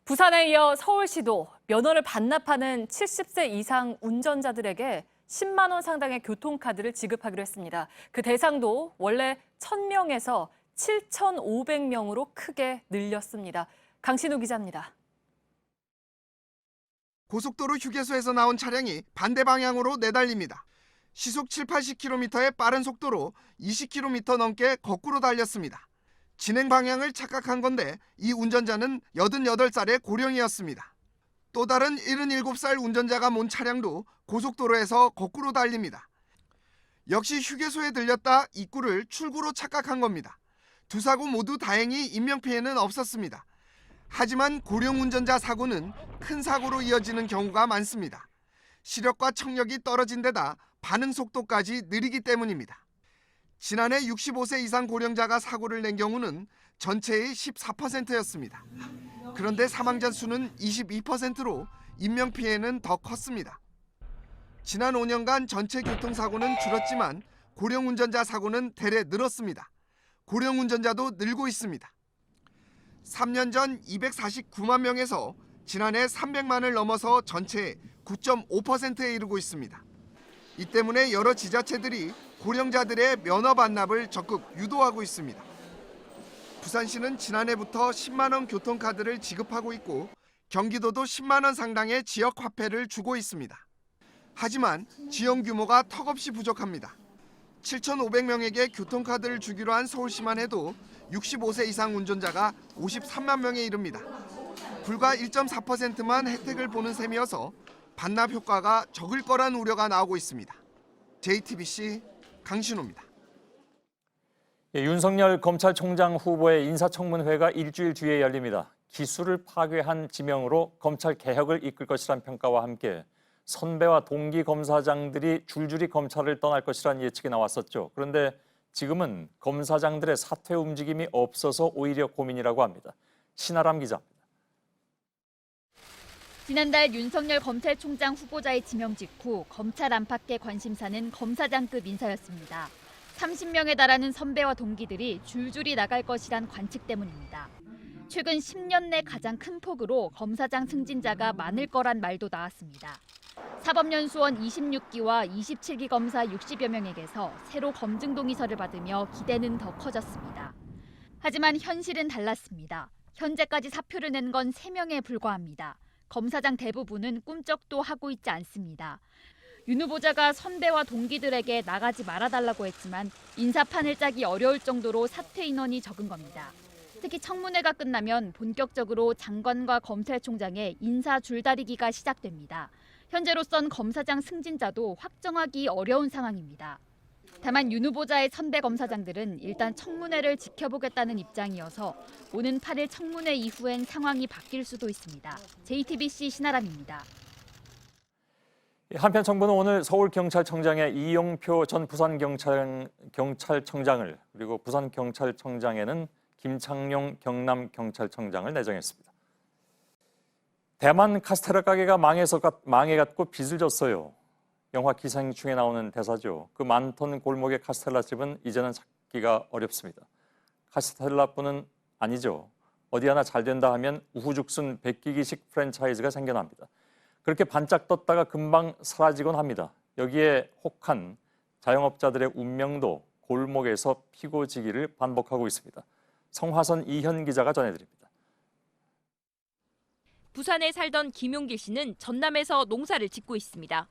부산에 이어 서울시도 면허를 반납하는 70세 이상 운전자들에게 10만 원 상당의 교통카드를 지급하기로 했습니다. 그 대상도 원래 1,000명에서 7,500명으로 크게 늘렸습니다. 강신우 기자입니다. 고속도로 휴게소에서 나온 차량이 반대 방향으로 내달립니다. 시속 70-80km의 빠른 속도로 20km 넘게 거꾸로 달렸습니다. 진행 방향을 착각한 건데 이 운전자는 88살의 고령이었습니다. 또 다른 77살 운전자가 몬 차량도 고속도로에서 거꾸로 달립니다. 역시 휴게소에 들렸다 입구를 출구로 착각한 겁니다. 두 사고 모두 다행히 인명피해는 없었습니다. 하지만 고령 운전자 사고는 큰 사고로 이어지는 경우가 많습니다. 시력과 청력이 떨어진 데다 반응 속도까지 느리기 때문입니다. 지난해 65세 이상 고령자가 사고를 낸 경우는 전체의 14%였습니다. 그런데 사망자 수는 22%로 인명피해는 더 컸습니다. 지난 5년간 전체 교통사고는 줄었지만 고령 운전자 사고는 대래 늘었습니다. 고령 운전자도 늘고 있습니다. 3년 전 249만 명에서 지난해 300만을 넘어서 전체의 9.5%에 이르고 있습니다. 이 때문에 여러 지자체들이 고령자들의 면허 반납을 적극 유도하고 있습니다. 부산시는 지난해부터 10만 원 교통카드를 지급하고 있고 경기도도 10만 원 상당의 지역 화폐를 주고 있습니다. 하지만 지원 규모가 턱없이 부족합니다. 7,500명에게 교통카드를 주기로 한 서울시만 해도 65세 이상 운전자가 53만 명에 이릅니다. 불과 1.4%만 혜택을 보는 셈이어서 반납 효과가 적을 거란 우려가 나오고 있습니다. JTBC 강신호입니다. 윤석열 검찰총장 후보의 인사청문회가 일주일 뒤에 열립니다. 기수를 파괴한 지명으로 검찰 개혁을 이끌 것이란 평가와 함께 선배와 동기 검사장들이 줄줄이 검찰을 떠날 것이란 예측이 나왔었죠. 그런데 지금은 검사장들의 사퇴 움직임이 없어서 오히려 고민이라고 합니다. 신아람 기자입니다. 지난달 윤석열 검찰총장 후보자의 지명 직후 검찰 안팎의 관심사는 검사장급 인사였습니다. 30명에 달하는 선배와 동기들이 줄줄이 나갈 것이란 관측 때문입니다. 최근 10년 내 가장 큰 폭으로 검사장 승진자가 많을 거란 말도 나왔습니다. 사법연수원 26기와 27기 검사 60여 명에게서 새로 검증 동의서를 받으며 기대는 더 커졌습니다. 하지만 현실은 달랐습니다. 현재까지 사표를 낸 건 3명에 불과합니다. 검사장 대부분은 꿈쩍도 하고 있지 않습니다. 윤 후보자가 선배와 동기들에게 나가지 말아달라고 했지만 인사판을 짜기 어려울 정도로 사퇴 인원이 적은 겁니다. 특히 청문회가 끝나면 본격적으로 장관과 검찰총장의 인사 줄다리기가 시작됩니다. 현재로선 검사장 승진자도 확정하기 어려운 상황입니다. 다만 윤 후보자의 선배 검사장들은 일단 청문회를 지켜보겠다는 입장이어서 오는 8일 청문회 이후엔 상황이 바뀔 수도 있습니다. JTBC 신아람입니다. 한편 정부는 오늘 서울경찰청장의 이용표 전 부산경찰청장을 그리고 부산경찰청장에는 김창룡 경남경찰청장을 내정했습니다. 대만 카스테라 가게가 망해갖고 빚을 졌어요. 영화 기생충에 나오는 대사죠. 그 많던 골목의 카스텔라 집은 이제는 찾기가 어렵습니다. 카스텔라뿐은 아니죠. 어디 하나 잘 된다 하면 우후죽순 베끼기식 프랜차이즈가 생겨납니다. 그렇게 반짝 떴다가 금방 사라지곤 합니다. 여기에 혹한 자영업자들의 운명도 골목에서 피고지기를 반복하고 있습니다. 성화선 이현 기자가 전해드립니다. 부산에 살던 김용길 씨는 전남에서 농사를 짓고 있습니다.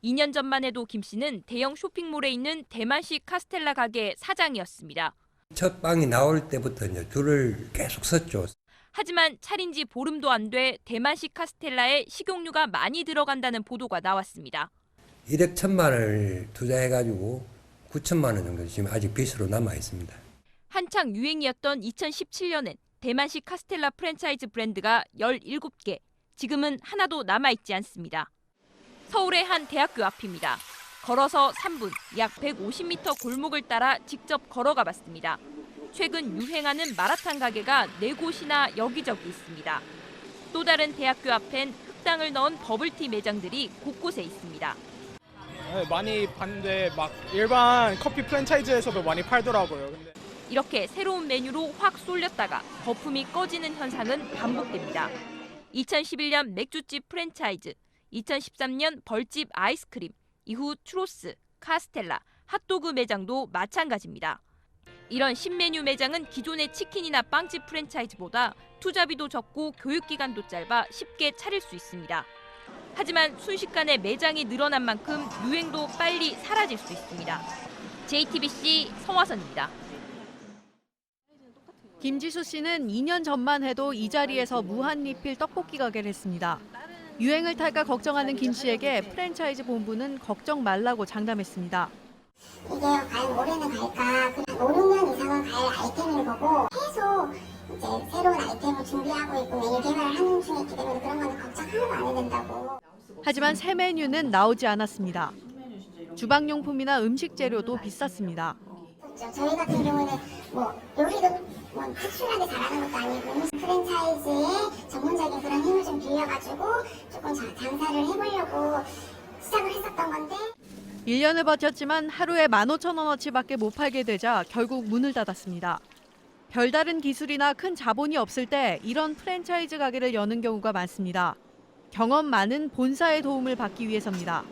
2년 전만 해도 김 씨는 대형 쇼핑몰에 있는 대만식 카스텔라 가게 사장이었습니다. 첫 빵이 나올 때부터 이제 줄을 계속 섰죠. 하지만 차린 지 보름도 안 돼 대만식 카스텔라에 식용유가 많이 들어간다는 보도가 나왔습니다. 1억 1천만 원을 투자해가지고 9천만 원 정도 지금 아직 빚으로 남아 있습니다. 한창 유행이었던 2017년엔 대만식 카스텔라 프랜차이즈 브랜드가 17개, 지금은 하나도 남아있지 않습니다. 서울의 한 대학교 앞입니다. 걸어서 3분, 약 150m 골목을 따라 직접 걸어가 봤습니다. 최근 유행하는 마라탕 가게가 4곳이나 여기저기 있습니다. 또 다른 대학교 앞엔 흑당을 넣은 버블티 매장들이 곳곳에 있습니다. 네, 많이 봤는데 막 일반 커피 프랜차이즈에서도 많이 팔더라고요. 근데 이렇게 새로운 메뉴로 확 쏠렸다가 거품이 꺼지는 현상은 반복됩니다. 2011년 맥주집 프랜차이즈, 2013년 벌집 아이스크림, 이후 추로스, 카스텔라, 핫도그 매장도 마찬가지입니다. 이런 신메뉴 매장은 기존의 치킨이나 빵집 프랜차이즈보다 투자비도 적고 교육기간도 짧아 쉽게 차릴 수 있습니다. 하지만 순식간에 매장이 늘어난 만큼 유행도 빨리 사라질 수 있습니다. JTBC 성화선입니다. 김지수 씨는 2년 전만 해도 이 자리에서 무한리필 떡볶이 가게를 했습니다. 유행을 탈까 걱정하는 김 씨에게 프랜차이즈 본부는 걱정 말라고 장담했습니다. 이게 과연 올해는 갈까? 5, 6년 이상은 갈 아이템일 거고 계속 이제 새로운 아이템을 준비하고 있고 메뉴 개발을 하는 중에 있기 때문에 그런 거는 걱정 하나도 안 해야 된다고. 하지만 새 메뉴는 나오지 않았습니다. 주방용품이나 음식 재료도 비쌌습니다. 저희 같은 경우는 요리도 특출나게 잘하는 것도 아니고 프랜차이즈의 전문적인 그런 힘을 좀 빌려가지고 조금 장사를 해보려고 시작을 했었던 건데 1년을 버텼지만 하루에 15,000원어치밖에 못 팔게 되자 결국 문을 닫았습니다. 별다른 기술이나 큰 자본이 없을 때 이런 프랜차이즈 가게를 여는 경우가 많습니다. 경험 많은 본사의 도움을 받기 위해서입니다.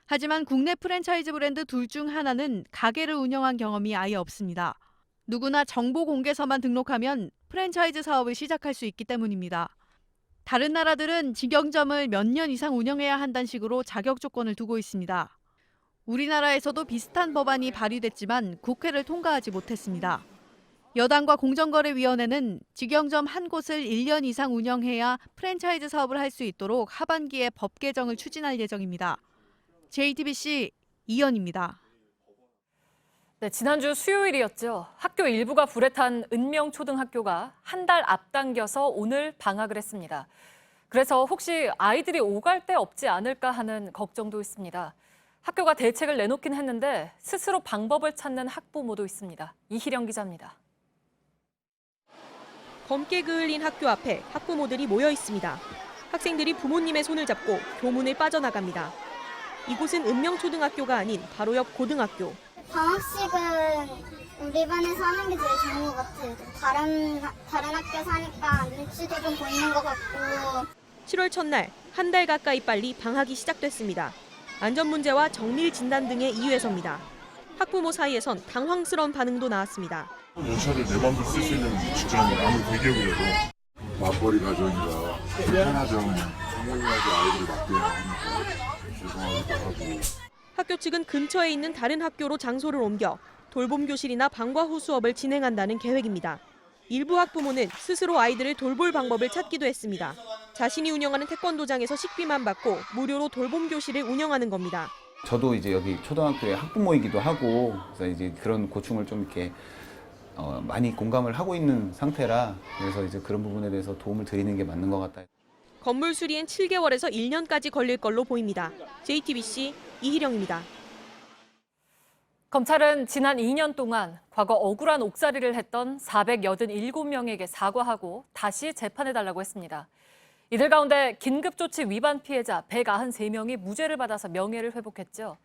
하지만 국내 프랜차이즈 브랜드 둘 중 하나는 가게를 운영한 경험이 아예 없습니다. 누구나 정보 공개서만 등록하면 프랜차이즈 사업을 시작할 수 있기 때문입니다. 다른 나라들은 직영점을 몇 년 이상 운영해야 한다는 식으로 자격 조건을 두고 있습니다. 우리나라에서도 비슷한 법안이 발의됐지만 국회를 통과하지 못했습니다. 여당과 공정거래위원회는 직영점 한 곳을 1년 이상 운영해야 프랜차이즈 사업을 할 수 있도록 하반기에 법 개정을 추진할 예정입니다. JTBC 이현입니다. 네, 지난주 수요일이었죠. 학교 일부가 불에 탄 은명초등학교가 한 달 앞당겨서 오늘 방학을 했습니다. 그래서 혹시 아이들이 오갈 데 없지 않을까 하는 걱정도 있습니다. 학교가 대책을 내놓긴 했는데 스스로 방법을 찾는 학부모도 있습니다. 이희령 기자입니다. 검게 그을린 학교 앞에 학부모들이 모여 있습니다. 학생들이 부모님의 손을 잡고 교문을 빠져나갑니다. 이곳은 은명초등학교가 아닌 바로 옆 고등학교. 방학식은 우리 반에서 하는 게 제일 좋은 것 같아요. 다른 학교 사니까 눈치도 좀 보이는 것 같고. 7월 첫날 한 달 가까이 빨리 방학이 시작됐습니다. 안전 문제와 정밀 진단 등의 이유에서입니다. 학부모 사이에선 당황스러운 반응도 나왔습니다. 연차를 내 맘대로 쓸 수 있는 직장이 아무리 대기업이라도 맞벌이 가정이라 편하정 부모님한테 아이들이 맡기는 하니까 죄송하기도 하고. 학교 측은 근처에 있는 다른 학교로 장소를 옮겨 돌봄 교실이나 방과 후 수업을 진행한다는 계획입니다. 일부 학부모는 스스로 아이들을 돌볼 방법을 찾기도 했습니다. 자신이 운영하는 태권도장에서 식비만 받고 무료로 돌봄 교실을 운영하는 겁니다. 저도 이제 여기 초등학교의 학부모이기도 하고 그래서 이제 그런 고충을 좀 이렇게 많이 공감을 하고 있는 상태라 그래서 이제 그런 부분에 대해서 도움을 드리는 게 맞는 것 같아요. 건물 수리엔 7개월에서 1년까지 걸릴 걸로 보입니다. JTBC 이희령입니다. 검찰은 지난 2년 동안 과거 억울한 옥살이를 했던 487명에게 사과하고 다시 재판해달라고 했습니다. 이들 가운데 긴급조치 위반 피해자 193명이 무죄를 받아서 명예를 회복했죠.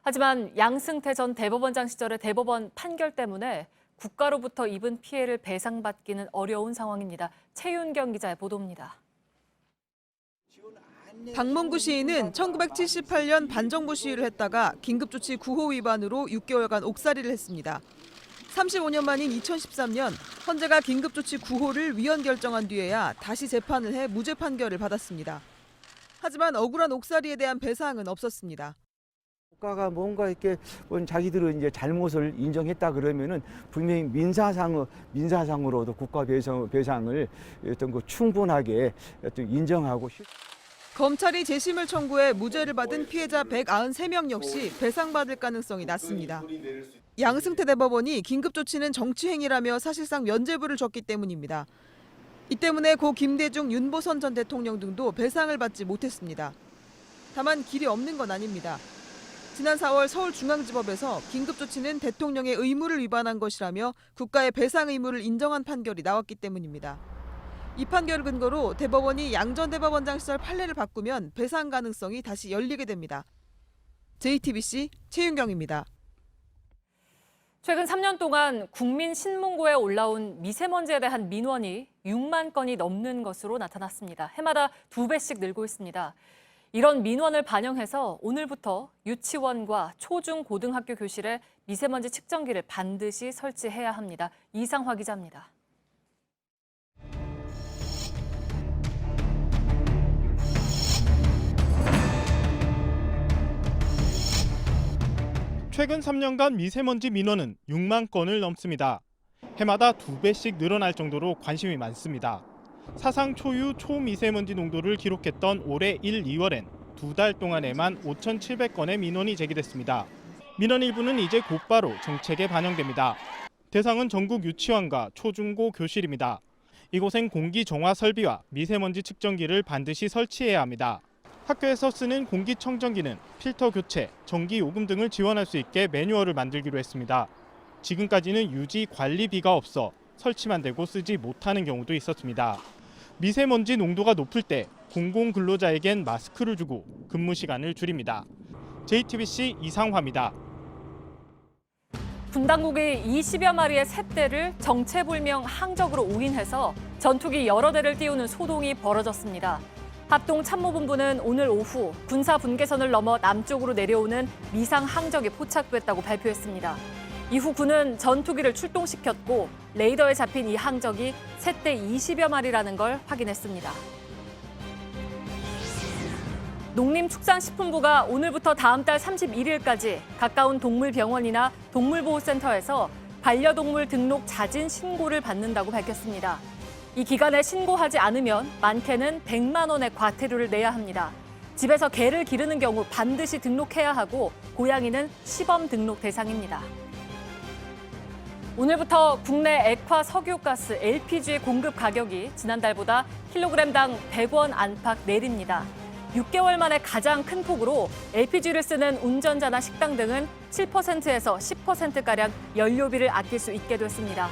하지만 양승태 전 대법원장 시절의 대법원 판결 때문에 국가로부터 입은 피해를 배상받기는 어려운 상황입니다. 최윤경 기자의 보도입니다. 박문구 시인은 1978년 반정부 시위를 했다가 긴급조치 9호 위반으로 6개월간 옥살이를 했습니다. 35년 만인 2013년 헌재가 긴급조치 9호를 위헌 결정한 뒤에야 다시 재판을 해 무죄 판결을 받았습니다. 하지만 억울한 옥살이에 대한 배상은 없었습니다. 국가가 뭔가 이렇게 자기들은 이제 잘못을 인정했다 그러면은 분명히 민사상으로도 국가 배상을 어떤 거 충분하게 어떤 인정하고. 검찰이 재심을 청구해 무죄를 받은 피해자 193명 역시 배상받을 가능성이 낮습니다. 양승태 대법원이 긴급조치는 정치행위라며 사실상 면죄부를 줬기 때문입니다. 이 때문에 고 김대중, 윤보선 전 대통령 등도 배상을 받지 못했습니다. 다만 길이 없는 건 아닙니다. 지난 4월 서울중앙지법에서 긴급조치는 대통령의 의무를 위반한 것이라며 국가의 배상 의무를 인정한 판결이 나왔기 때문입니다. 이 판결을 근거로 대법원이 양 전 대법원장 시절 판례를 바꾸면 배상 가능성이 다시 열리게 됩니다. JTBC 최윤경입니다. 최근 3년 동안 국민신문고에 올라온 미세먼지에 대한 민원이 6만 건이 넘는 것으로 나타났습니다. 해마다 2배씩 늘고 있습니다. 이런 민원을 반영해서 오늘부터 유치원과 초중 고등학교 교실에 미세먼지 측정기를 반드시 설치해야 합니다. 이상화 기자입니다. 최근 3년간 미세먼지 민원은 6만 건을 넘습니다. 해마다 2배씩 늘어날 정도로 관심이 많습니다. 사상 초유 초미세먼지 농도를 기록했던 올해 1, 2월엔 2달 동안에만 5,700건의 민원이 제기됐습니다. 민원 일부는 이제 곧바로 정책에 반영됩니다. 대상은 전국 유치원과 초중고 교실입니다. 이곳엔 공기 정화 설비와 미세먼지 측정기를 반드시 설치해야 합니다. 학교에서 쓰는 공기청정기는 필터 교체, 전기 요금 등을 지원할 수 있게 매뉴얼을 만들기로 했습니다. 지금까지는 유지 관리비가 없어 설치만 되고 쓰지 못하는 경우도 있었습니다. 미세먼지 농도가 높을 때 공공근로자에겐 마스크를 주고 근무 시간을 줄입니다. JTBC 이상화입니다. 분당국이 20여 마리의 새떼를 정체불명 항적으로 오인해서 전투기 여러 대를 띄우는 소동이 벌어졌습니다. 합동참모본부는 오늘 오후 군사 분계선을 넘어 남쪽으로 내려오는 미상 항적이 포착됐다고 발표했습니다. 이후 군은 전투기를 출동시켰고 레이더에 잡힌 이 항적이 새떼 20여 마리라는 걸 확인했습니다. 농림축산식품부가 오늘부터 다음 달 31일까지 가까운 동물병원이나 동물보호센터에서 반려동물 등록 자진 신고를 받는다고 밝혔습니다. 이 기간에 신고하지 않으면 많게는 100만 원의 과태료를 내야 합니다. 집에서 개를 기르는 경우 반드시 등록해야 하고 고양이는 시범 등록 대상입니다. 오늘부터 국내 액화 석유가스 LPG의 공급 가격이 지난달보다 킬로그램당 100원 안팎 내립니다. 6개월 만에 가장 큰 폭으로 LPG를 쓰는 운전자나 식당 등은 7%에서 10%가량 연료비를 아낄 수 있게 됐습니다.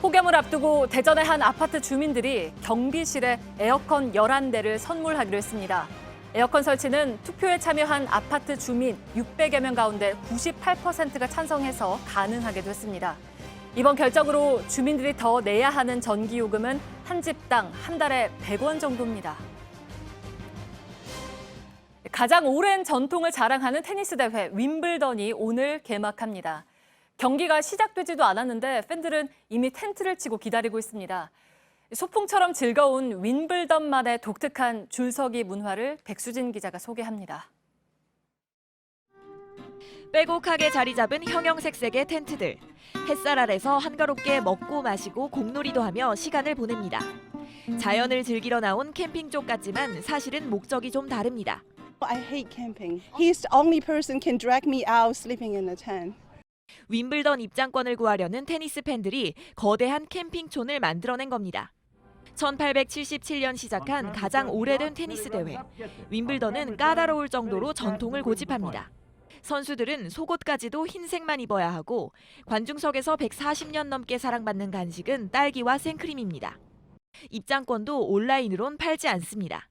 폭염을 앞두고 대전의 한 아파트 주민들이 경비실에 에어컨 11대를 선물하기로 했습니다. 에어컨 설치는 투표에 참여한 아파트 주민 600여 명 가운데 98%가 찬성해서 가능하게 됐습니다. 이번 결정으로 주민들이 더 내야 하는 전기요금은 한 집당 한 달에 100원 정도입니다. 가장 오랜 전통을 자랑하는 테니스 대회 윈블던이 오늘 개막합니다. 경기가 시작되지도 않았는데 팬들은 이미 텐트를 치고 기다리고 있습니다. 소풍처럼 즐거운 윈블던만의 독특한 줄서기 문화를 백수진 기자가 소개합니다. 빼곡하게 자리 잡은 형형색색의 텐트들. 햇살 아래서 한가롭게 먹고 마시고 공놀이도 하며 시간을 보냅니다. 자연을 즐기러 나온 캠핑족 같지만 사실은 목적이 좀 다릅니다. I hate camping. He's the only person can drag me out sleeping in a tent. 윈블던 입장권을 구하려는 테니스 팬들이 거대한 캠핑촌을 만들어낸 겁니다. 1877년 시작한 가장 오래된 테니스 대회. 윈블던은 까다로울 정도로 전통을 고집합니다. 선수들은 속옷까지도 흰색만 입어야 하고 관중석에서 140년 넘게 사랑받는 간식은 딸기와 생크림입니다. 입장권도 온라인으론 팔지 않습니다.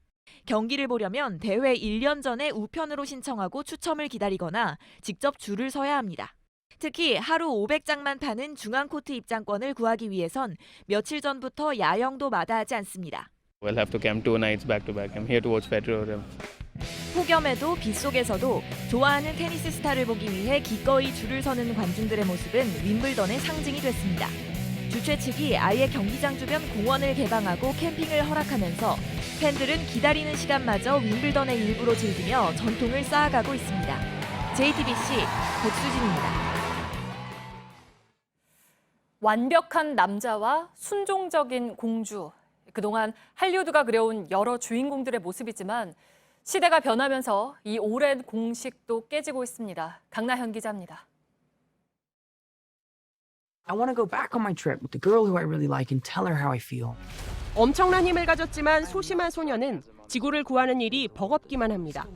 경기를 보려면 대회 1년 전에 우편으로 신청하고 추첨을 기다리거나 직접 줄을 서야 합니다. 특히 하루 500장만 파는 중앙코트 입장권을 구하기 위해선 며칠 전부터 야영도 마다하지 않습니다. We'll have to camp 2 nights back to back. I'm here to watch Federer. 폭염에도 빗속에서도 좋아하는 테니스 스타를 보기 위해 기꺼이 줄을 서는 관중들의 모습은 윈블던의 상징이 됐습니다. 주최 측이 아예 경기장 주변 공원을 개방하고 캠핑을 허락하면서 팬들은 기다리는 시간마저 윈블던의 일부로 즐기며 전통을 쌓아가고 있습니다. JTBC 백수진입니다. 완벽한 남자와 순종적인 공주. 그동안 할리우드가 그려온 여러 주인공들의 모습이지만 시대가 변하면서 이 오랜 공식도 깨지고 있습니다. 강나현 기자입니다. I want to go back on my trip with the girl who I really like and tell her how I feel. 엄청난 힘을 가졌지만 소심한 소녀는 지구를 구하는 일이 버겁기만 합니다.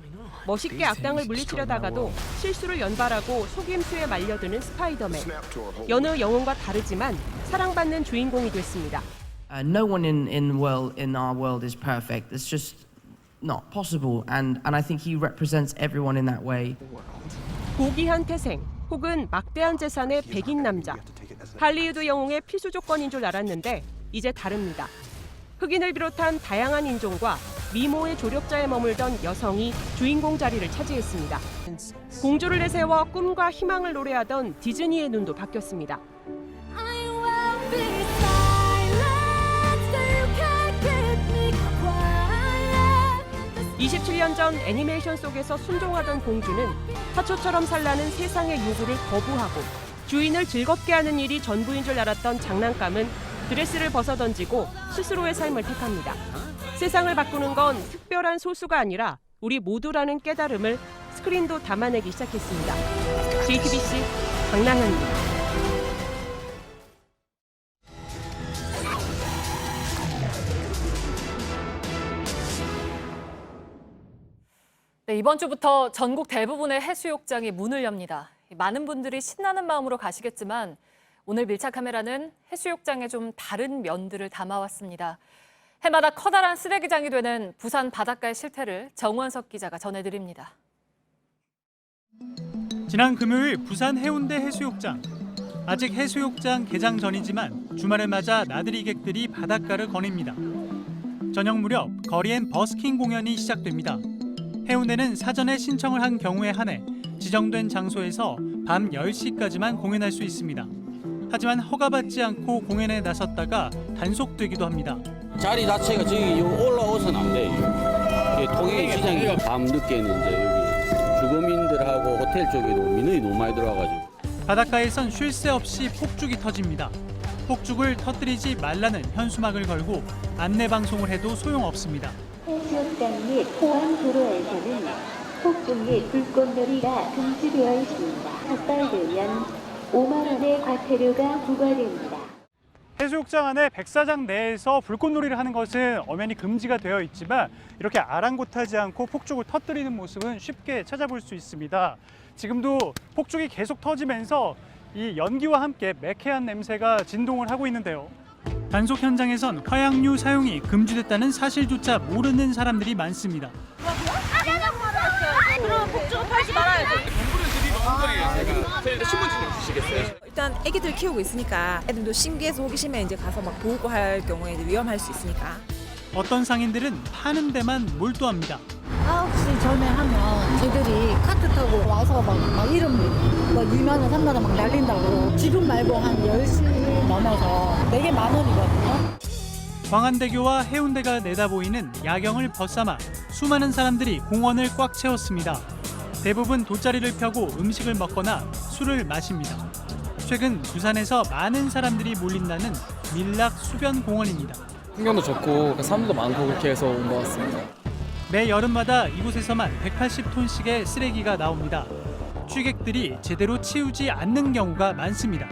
멋있게 악당을 물리치려다가도 실수를 연발하고 속임수에 말려드는 스파이더맨. 여느 영웅과 다르지만 사랑받는 주인공이 됐습니다. No one in our world is perfect. It's just not possible, and I think he represents everyone in that way. 고귀한 태생 혹은 막대한 재산의 백인 남자. 할리우드 영웅의 필수 조건인 줄 알았는데 이제 다릅니다. 흑인을 비롯한 다양한 인종과 미모의 조력자에 머물던 여성이 주인공 자리를 차지했습니다. 공주를 내세워 꿈과 희망을 노래하던 디즈니의 눈도 바뀌었습니다. 27년 전 애니메이션 속에서 순종하던 공주는 화초처럼 산란한 세상의 요구를 거부하고 주인을 즐겁게 하는 일이 전부인 줄 알았던 장난감은 드레스를 벗어던지고 스스로의 삶을 택합니다. 세상을 바꾸는 건 특별한 소수가 아니라 우리 모두라는 깨달음을 스크린도 담아내기 시작했습니다. JTBC 강나현입니다. 네, 이번 주부터 전국 대부분의 해수욕장이 문을 엽니다. 많은 분들이 신나는 마음으로 가시겠지만 오늘 밀착 카메라는 해수욕장의 좀 다른 면들을 담아왔습니다. 해마다 커다란 쓰레기장이 되는 부산 바닷가의 실태를 정원석 기자가 전해드립니다. 지난 금요일 부산 해운대 해수욕장. 아직 해수욕장 개장 전이지만 주말을 맞아 나들이객들이 바닷가를 거닙니다. 저녁 무렵 거리엔 버스킹 공연이 시작됩니다. 해운대는 사전에 신청을 한 경우에 한해 지정된 장소에서 밤 10시까지만 공연할 수 있습니다. 하지만 허가받지 않고 공연에 나섰다가 단속되기도 합니다. 자리 자체가 저기 올라오서는 안 돼요. 통행 시장이 밤 늦게는 이제 여기 주거민들하고 호텔 쪽에도 민원이 너무 많이 들어와가지고. 바닷가에선 쉴 새 없이 폭죽이 터집니다. 폭죽을 터뜨리지 말라는 현수막을 걸고 안내 방송을 해도 소용없습니다. 해수욕장 및 포항 도로에서는 폭죽 및 불꽃놀이가 금지되어 있습니다. 삭발되면 5만 원의 과태료가 부과됩니다. 해수욕장 안에 백사장 내에서 불꽃놀이를 하는 것은 엄연히 금지가 되어 있지만 이렇게 아랑곳하지 않고 폭죽을 터뜨리는 모습은 쉽게 찾아볼 수 있습니다. 지금도 폭죽이 계속 터지면서 이 연기와 함께 매캐한 냄새가 진동을 하고 있는데요. 단속 현장에선 화약류 사용이 금지됐다는 사실조차 모르는 사람들이 많습니다. 그럼 폭죽은 팔지 말아야죠. 신문지 좀 주시겠어요? 일단 애기들 키우고 있으니까 애들도 신기해서 호기심에 이제 가서 막 보고 할 경우에 위험할 수 있으니까. 어떤 상인들은 파는 데만 몰두합니다. 9시 전에 하면 쟤들이 카트 타고 와서 막 이름 뭐 2만 원, 3만 원 막 날린다고. 지금 말고 한 10시 넘어서 4개 10,000원이거든요. 광안대교와 해운대가 내다보이는 야경을 벗삼아 수많은 사람들이 공원을 꽉 채웠습니다. 대부분 돗자리를 펴고 음식을 먹거나 술을 마십니다. 최근 부산에서 많은 사람들이 몰린다는 밀락 수변공원입니다. 풍경도 좋고 사람도 많고 그렇게 해서 온 것 같습니다. 매 여름마다 이곳에서만 180톤씩의 쓰레기가 나옵니다. 취객들이 제대로 치우지 않는 경우가 많습니다.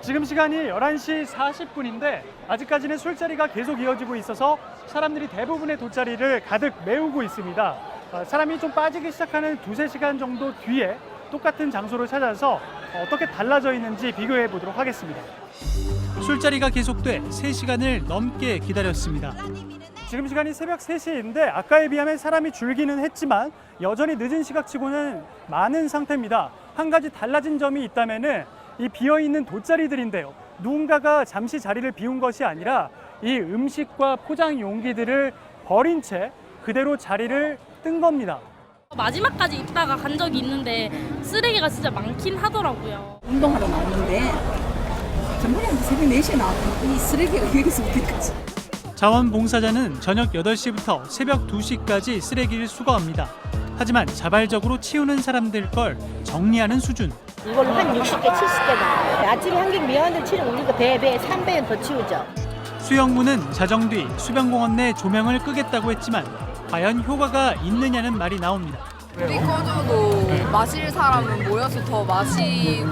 지금 시간이 11시 40분인데 아직까지는 술자리가 계속 이어지고 있어서 사람들이 대부분의 돗자리를 가득 메우고 있습니다. 사람이 좀 빠지기 시작하는 2-3시간 정도 뒤에 똑같은 장소를 찾아서 어떻게 달라져 있는지 비교해 보도록 하겠습니다. 술자리가 계속돼 3시간을 넘게 기다렸습니다. 지금 시간이 새벽 3시인데 아까에 비하면 사람이 줄기는 했지만 여전히 늦은 시각치고는 많은 상태입니다. 한 가지 달라진 점이 있다면은 이 비어있는 돗자리들인데요. 누군가가 잠시 자리를 비운 것이 아니라 이 음식과 포장 용기들을 버린 채 그대로 자리를 뜬 겁니다. 마지막까지 있다가 간 적이 있는데 쓰레기가 진짜 많긴 하더라고요. 운동하러 나왔는데 전번에 새벽 4시에 나왔는데 이 쓰레기가 여기서 어디까지. 자원봉사자는 저녁 8시부터 새벽 2시까지 쓰레기를 수거합니다. 하지만 자발적으로 치우는 사람들 걸 정리하는 수준. 이걸로 한 60개, 70개 나와요. 아침에 한객 미화원들 치우는 우리가 배에 3배는 더 치우죠. 수영무는 자정 뒤 수변공원 내 조명을 끄겠다고 했지만 과연 효과가 있느냐는 말이 나옵니다. 불이 꺼져도 마실 사람은 모여서 더 마시고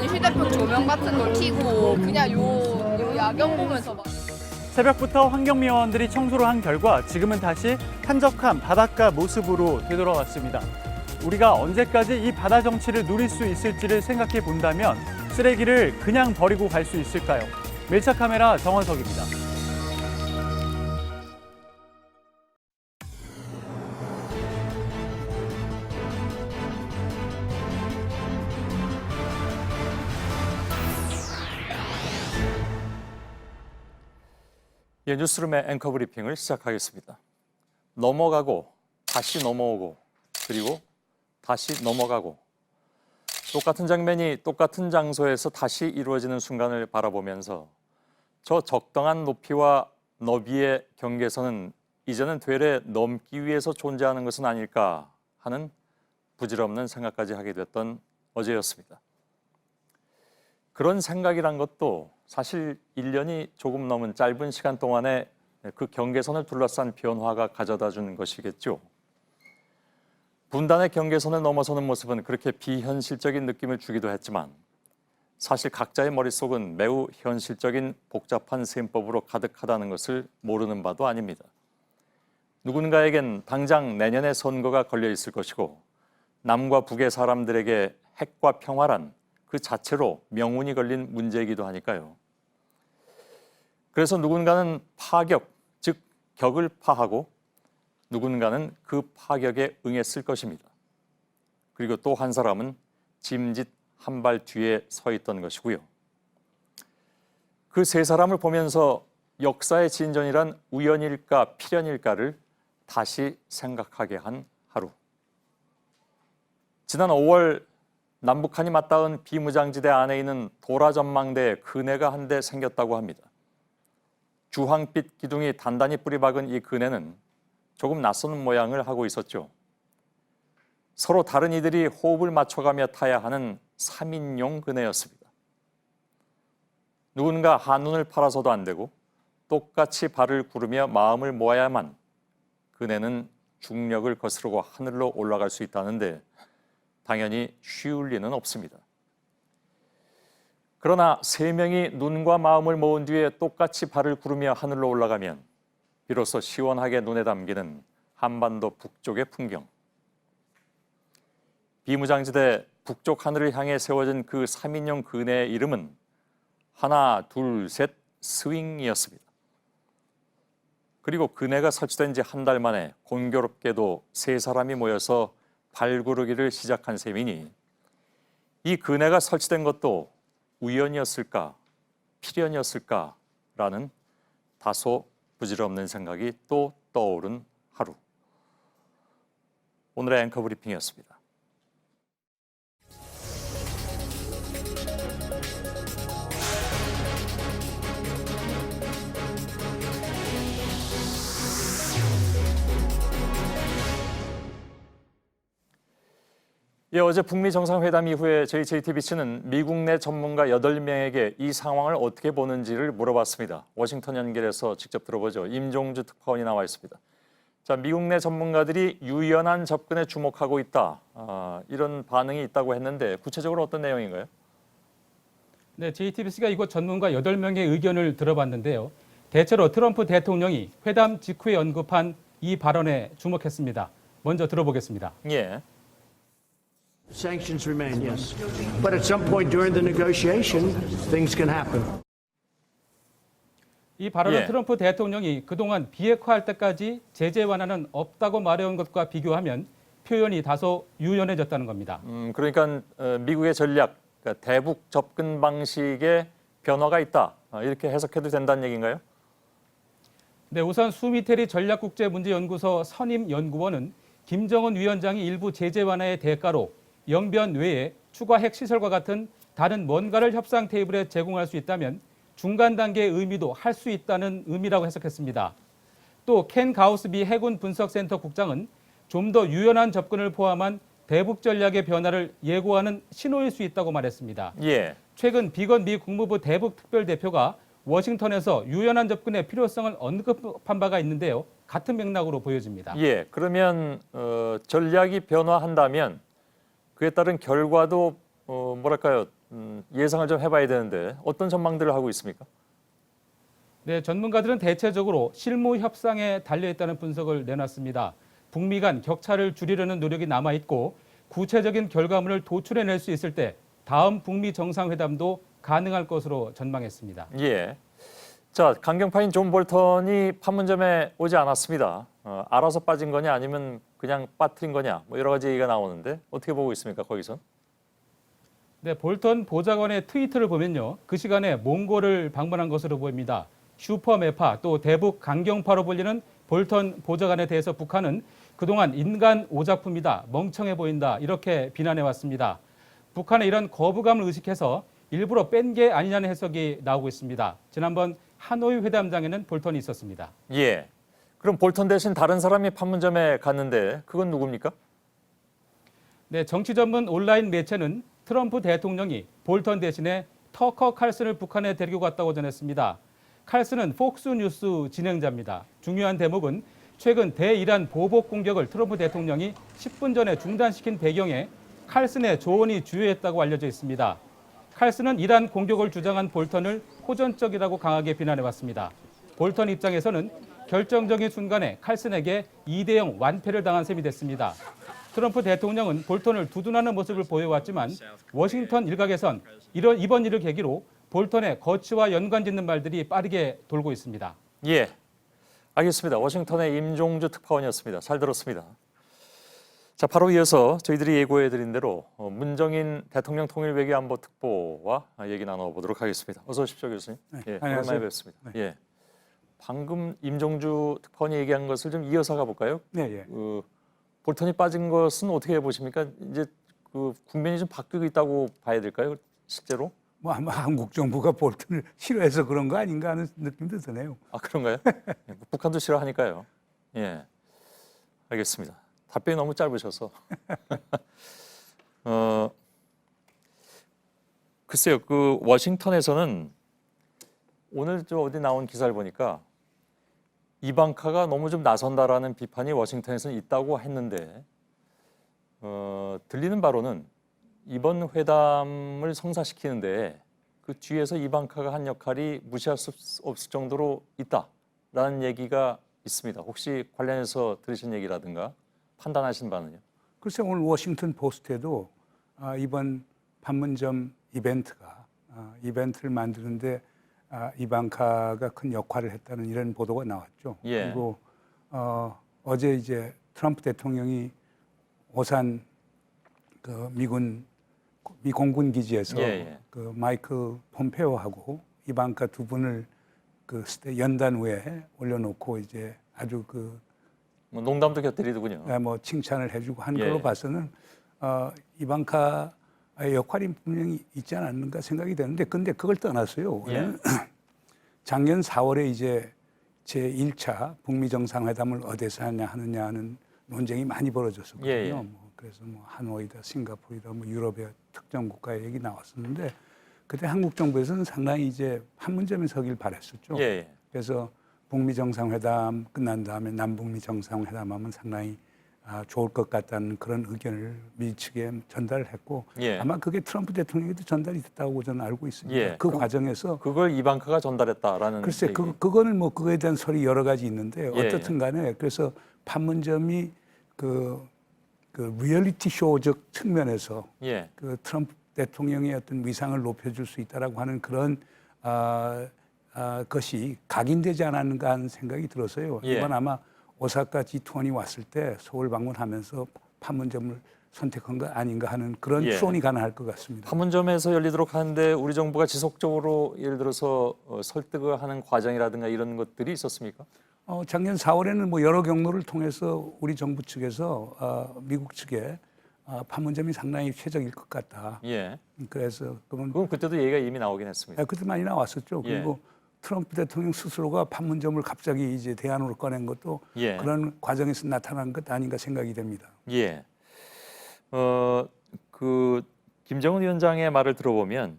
휴대폰 조명 같은 걸 켜고 그냥 요 야경 보면서 새벽부터 환경미화원들이 청소를 한 결과 지금은 다시 한적한 바닷가 모습으로 되돌아왔습니다. 우리가 언제까지 이 바다 정취를 누릴 수 있을지를 생각해 본다면 쓰레기를 그냥 버리고 갈 수 있을까요? 밀착 카메라 정원석입니다. 예, 뉴스룸의 앵커 브리핑을 시작하겠습니다. 넘어가고 다시 넘어오고 그리고 다시 넘어가고 똑같은 장면이 똑같은 장소에서 다시 이루어지는 순간을 바라보면서 저 적당한 높이와 너비의 경계선은 이제는 되레 넘기 위해서 존재하는 것은 아닐까 하는 부질없는 생각까지 하게 됐던 어제였습니다. 그런 생각이란 것도 사실 1년이 조금 넘은 짧은 시간 동안에 그 경계선을 둘러싼 변화가 가져다 준 것이겠죠. 분단의 경계선을 넘어서는 모습은 그렇게 비현실적인 느낌을 주기도 했지만 사실 각자의 머릿속은 매우 현실적인 복잡한 셈법으로 가득하다는 것을 모르는 바도 아닙니다. 누군가에겐 당장 내년에 선거가 걸려 있을 것이고 남과 북의 사람들에게 핵과 평화란 그 자체로 명운이 걸린 문제이기도 하니까요. 그래서 누군가는 파격, 즉 격을 파하고 누군가는 그 파격에 응했을 것입니다. 그리고 또 한 사람은 짐짓 한 발 뒤에 서 있던 것이고요. 그 세 사람을 보면서 역사의 진전이란 우연일까 필연일까를 다시 생각하게 한 하루. 지난 5월 남북한이 맞닿은 비무장지대 안에 있는 도라전망대에 그네가 한 대 생겼다고 합니다. 주황빛 기둥이 단단히 뿌리박은 이 그네는 조금 낯선 모양을 하고 있었죠. 서로 다른 이들이 호흡을 맞춰가며 타야 하는 3인용 그네였습니다. 누군가 한눈을 팔아서도 안 되고 똑같이 발을 구르며 마음을 모아야만 그네는 중력을 거스르고 하늘로 올라갈 수 있다는데 당연히 쉬울 리는 없습니다. 그러나 세 명이 눈과 마음을 모은 뒤에 똑같이 발을 구르며 하늘로 올라가면 비로소 시원하게 눈에 담기는 한반도 북쪽의 풍경. 비무장지대 북쪽 하늘을 향해 세워진 그 3인용 그네의 이름은 하나, 둘, 셋 스윙이었습니다. 그리고 그네가 설치된 지 한 달 만에 공교롭게도 세 사람이 모여서 발구르기를 시작한 셈이니 이 그네가 설치된 것도 우연이었을까, 필연이었을까라는 다소 부질없는 생각이 또 떠오른 하루. 오늘의 앵커 브리핑이었습니다. 예, 어제 북미 정상회담 이후에 저희 JTBC는 미국 내 전문가 8명에게 이 상황을 어떻게 보는지를 물어봤습니다. 워싱턴 연결해서 직접 들어보죠. 임종주 특파원이 나와 있습니다. 자, 미국 내 전문가들이 유연한 접근에 주목하고 있다. 이런 반응이 있다고 했는데 구체적으로 어떤 내용인가요? 네, JTBC가 이곳 전문가 8명의 의견을 들어봤는데요. 대체로 트럼프 대통령이 회담 직후에 언급한 이 발언에 주목했습니다. 먼저 들어보겠습니다. 예. Sanctions remain, yes. But at some point during the negotiation, things can happen. 이 발언은 예. 트럼프 대통령이 그동안 비핵화할 때까지 제재 완화는 없다고 말해온 것과 비교하면 표현이 다소 유연해졌다는 겁니다. 그러니까 미국의 전략, 그러니까 대북 접근 방식에 변화가 있다. 이렇게 해석해도 된다는 얘기인가요? 네, 우선 수미테리 전략국제문제연구소 선임 연구원은 김정은 위원장이 일부 제재 완화의 대가로 영변 외에 추가 핵시설과 같은 다른 뭔가를 협상 테이블에 제공할 수 있다면 중간 단계의 의미도 할 수 있다는 의미라고 해석했습니다. 또 켄 가우스비 해군 분석센터 국장은 좀 더 유연한 접근을 포함한 대북 전략의 변화를 예고하는 신호일 수 있다고 말했습니다. 예. 최근 비건 미 국무부 대북 특별대표가 워싱턴에서 유연한 접근의 필요성을 언급한 바가 있는데요. 같은 맥락으로 보여집니다. 예. 그러면 전략이 변화한다면 그에 따른 결과도 뭐랄까요? 예상을 좀 해봐야 되는데 어떤 전망들을 하고 있습니까? 네, 전문가들은 대체적으로 실무 협상에 달려있다는 분석을 내놨습니다. 북미 간 격차를 줄이려는 노력이 남아있고 구체적인 결과물을 도출해낼 수 있을 때 다음 북미 정상회담도 가능할 것으로 전망했습니다. 예. 자, 강경파인 존 볼턴이 판문점에 오지 않았습니다. 알아서 빠진 거냐 아니면 그냥 빠뜨린 거냐 뭐 여러 가지 얘기가 나오는데 어떻게 보고 있습니까, 거기선? 네, 볼턴 보좌관의 트위터를 보면요. 그 시간에 몽골을 방문한 것으로 보입니다. 슈퍼매파 또 대북 강경파로 불리는 볼턴 보좌관에 대해서 북한은 그동안 인간 오작품이다, 멍청해 보인다 이렇게 비난해왔습니다. 북한의 이런 거부감을 의식해서 일부러 뺀 게 아니냐는 해석이 나오고 있습니다. 지난번 하노이 회담장에는 볼턴이 있었습니다. 예. 그럼 볼턴 대신 다른 사람이 판문점에 갔는데 그건 누굽니까? 네, 정치 전문 온라인 매체는 트럼프 대통령이 볼턴 대신에 터커 칼슨을 북한에 데리고 갔다고 전했습니다. 칼슨은 폭스뉴스 진행자입니다. 중요한 대목은 최근 대이란 보복 공격을 트럼프 대통령이 10분 전에 중단시킨 배경에 칼슨의 조언이 주요했다고 알려져 있습니다. 칼슨은 이란 공격을 주장한 볼턴을 호전적이라고 강하게 비난해왔습니다. 볼턴 입장에서는 결정적인 순간에 칼슨에게 2대0 완패를 당한 셈이 됐습니다. 트럼프 대통령은 볼턴을 두둔하는 모습을 보여왔지만 워싱턴 일각에선 이번 일을 계기로 볼턴의 거취와 연관짓는 말들이 빠르게 돌고 있습니다. 예, 알겠습니다. 워싱턴의 임종주 특파원이었습니다. 잘 들었습니다. 자, 바로 이어서 저희들이 예고해드린 대로 문정인 대통령 통일외교안보 특보와 얘기 나눠보도록 하겠습니다. 어서 오십시오, 교수님. 네, 예, 안녕하세요. 오랜만에 뵙습니다. 네. 예, 방금 임종주 특파원이 얘기한 것을 좀 이어서 가볼까요? 네, 예. 볼턴이 빠진 것은 어떻게 보십니까? 이제 그 국면이 좀 바뀌고 있다고 봐야 될까요? 실제로? 뭐 아마 한국 정부가 볼턴을 싫어해서 그런 거 아닌가 하는 느낌도 드네요. 아, 그런가요? 북한도 싫어하니까요. 예, 알겠습니다. 답변이 너무 짧으셔서. 글쎄요, 그 워싱턴에서는 오늘 저 어디 나온 기사를 보니까 이방카가 너무 좀 나선다라는 비판이 워싱턴에서는 있다고 했는데 들리는 바로는 이번 회담을 성사시키는데 그 뒤에서 이방카가 한 역할이 무시할 수 없을 정도로 있다라는 얘기가 있습니다. 혹시 관련해서 들으신 얘기라든가 판단하신 바는요? 글쎄 오늘 워싱턴 포스트에도 이번 판문점 이벤트를 만드는데 이방카가 큰 역할을 했다는 이런 보도가 나왔죠. 예. 그리고 어제 이제 트럼프 대통령이 오산 그 미 공군 기지에서 그 마이크 폼페오하고 이방카 두 분을 그 연단 위에 올려놓고 이제 아주 그 뭐 농담도 곁들이더군요. 뭐 칭찬을 해주고 한 걸로 봐서는 이방카의 역할이 분명히 있지 않았는가 생각이 되는데 근데 그걸 떠났어요. 왜냐하면 작년 4월에 이제 제1차 북미 정상회담을 어디서 하느냐 하는 논쟁이 많이 벌어졌었거든요. 뭐 그래서 뭐 하노이다, 싱가포르다, 뭐 유럽의 특정 국가의 얘기 나왔었는데 그때 한국 정부에서는 상당히 이제 판문점에 서길 바랬었죠. 그래서 북미 정상회담 끝난 다음에 남북미 정상회담하면 상당히 좋을 것 같다는 그런 의견을 미 측에 전달을 했고 예. 아마 그게 트럼프 대통령에도 전달이 됐다고 저는 알고 있습니다. 예. 그 과정에서 그걸 이방카가 전달했다라는. 글쎄 얘기. 그거는 뭐 그거에 대한 설이 여러 가지 있는데 예, 어떻든 간에 그래서 판문점이 그 리얼리티 쇼적 측면에서 예. 그 트럼프 대통령의 어떤 위상을 높여줄 수 있다라고 하는 그런 것이 각인되지 않았는가 하는 생각이 들어서요. 예. 이번 아마 오사카 G20이 왔을 때 서울 방문하면서 판문점을 선택한 거 아닌가 하는 그런 예. 추론이 가능할 것 같습니다. 판문점에서 열리도록 하는데 우리 정부가 지속적으로 예를 들어서 설득을 하는 과정이라든가 이런 것들이 있었습니까? 작년 4월에는 뭐 여러 경로를 통해서 우리 정부 측에서 미국 측에 판문점이 상당히 최적일 것 같다. 예. 그래서 그건 그때도 얘기가 이미 나오긴 했습니다. 그때 많이 나왔었죠. 예. 그리고 트럼프 대통령 스스로가 판문점을 갑자기 이제 대안으로 꺼낸 것도 예. 그런 과정에서 나타난 것 아닌가 생각이 됩니다. 예. 그 김정은 위원장의 말을 들어보면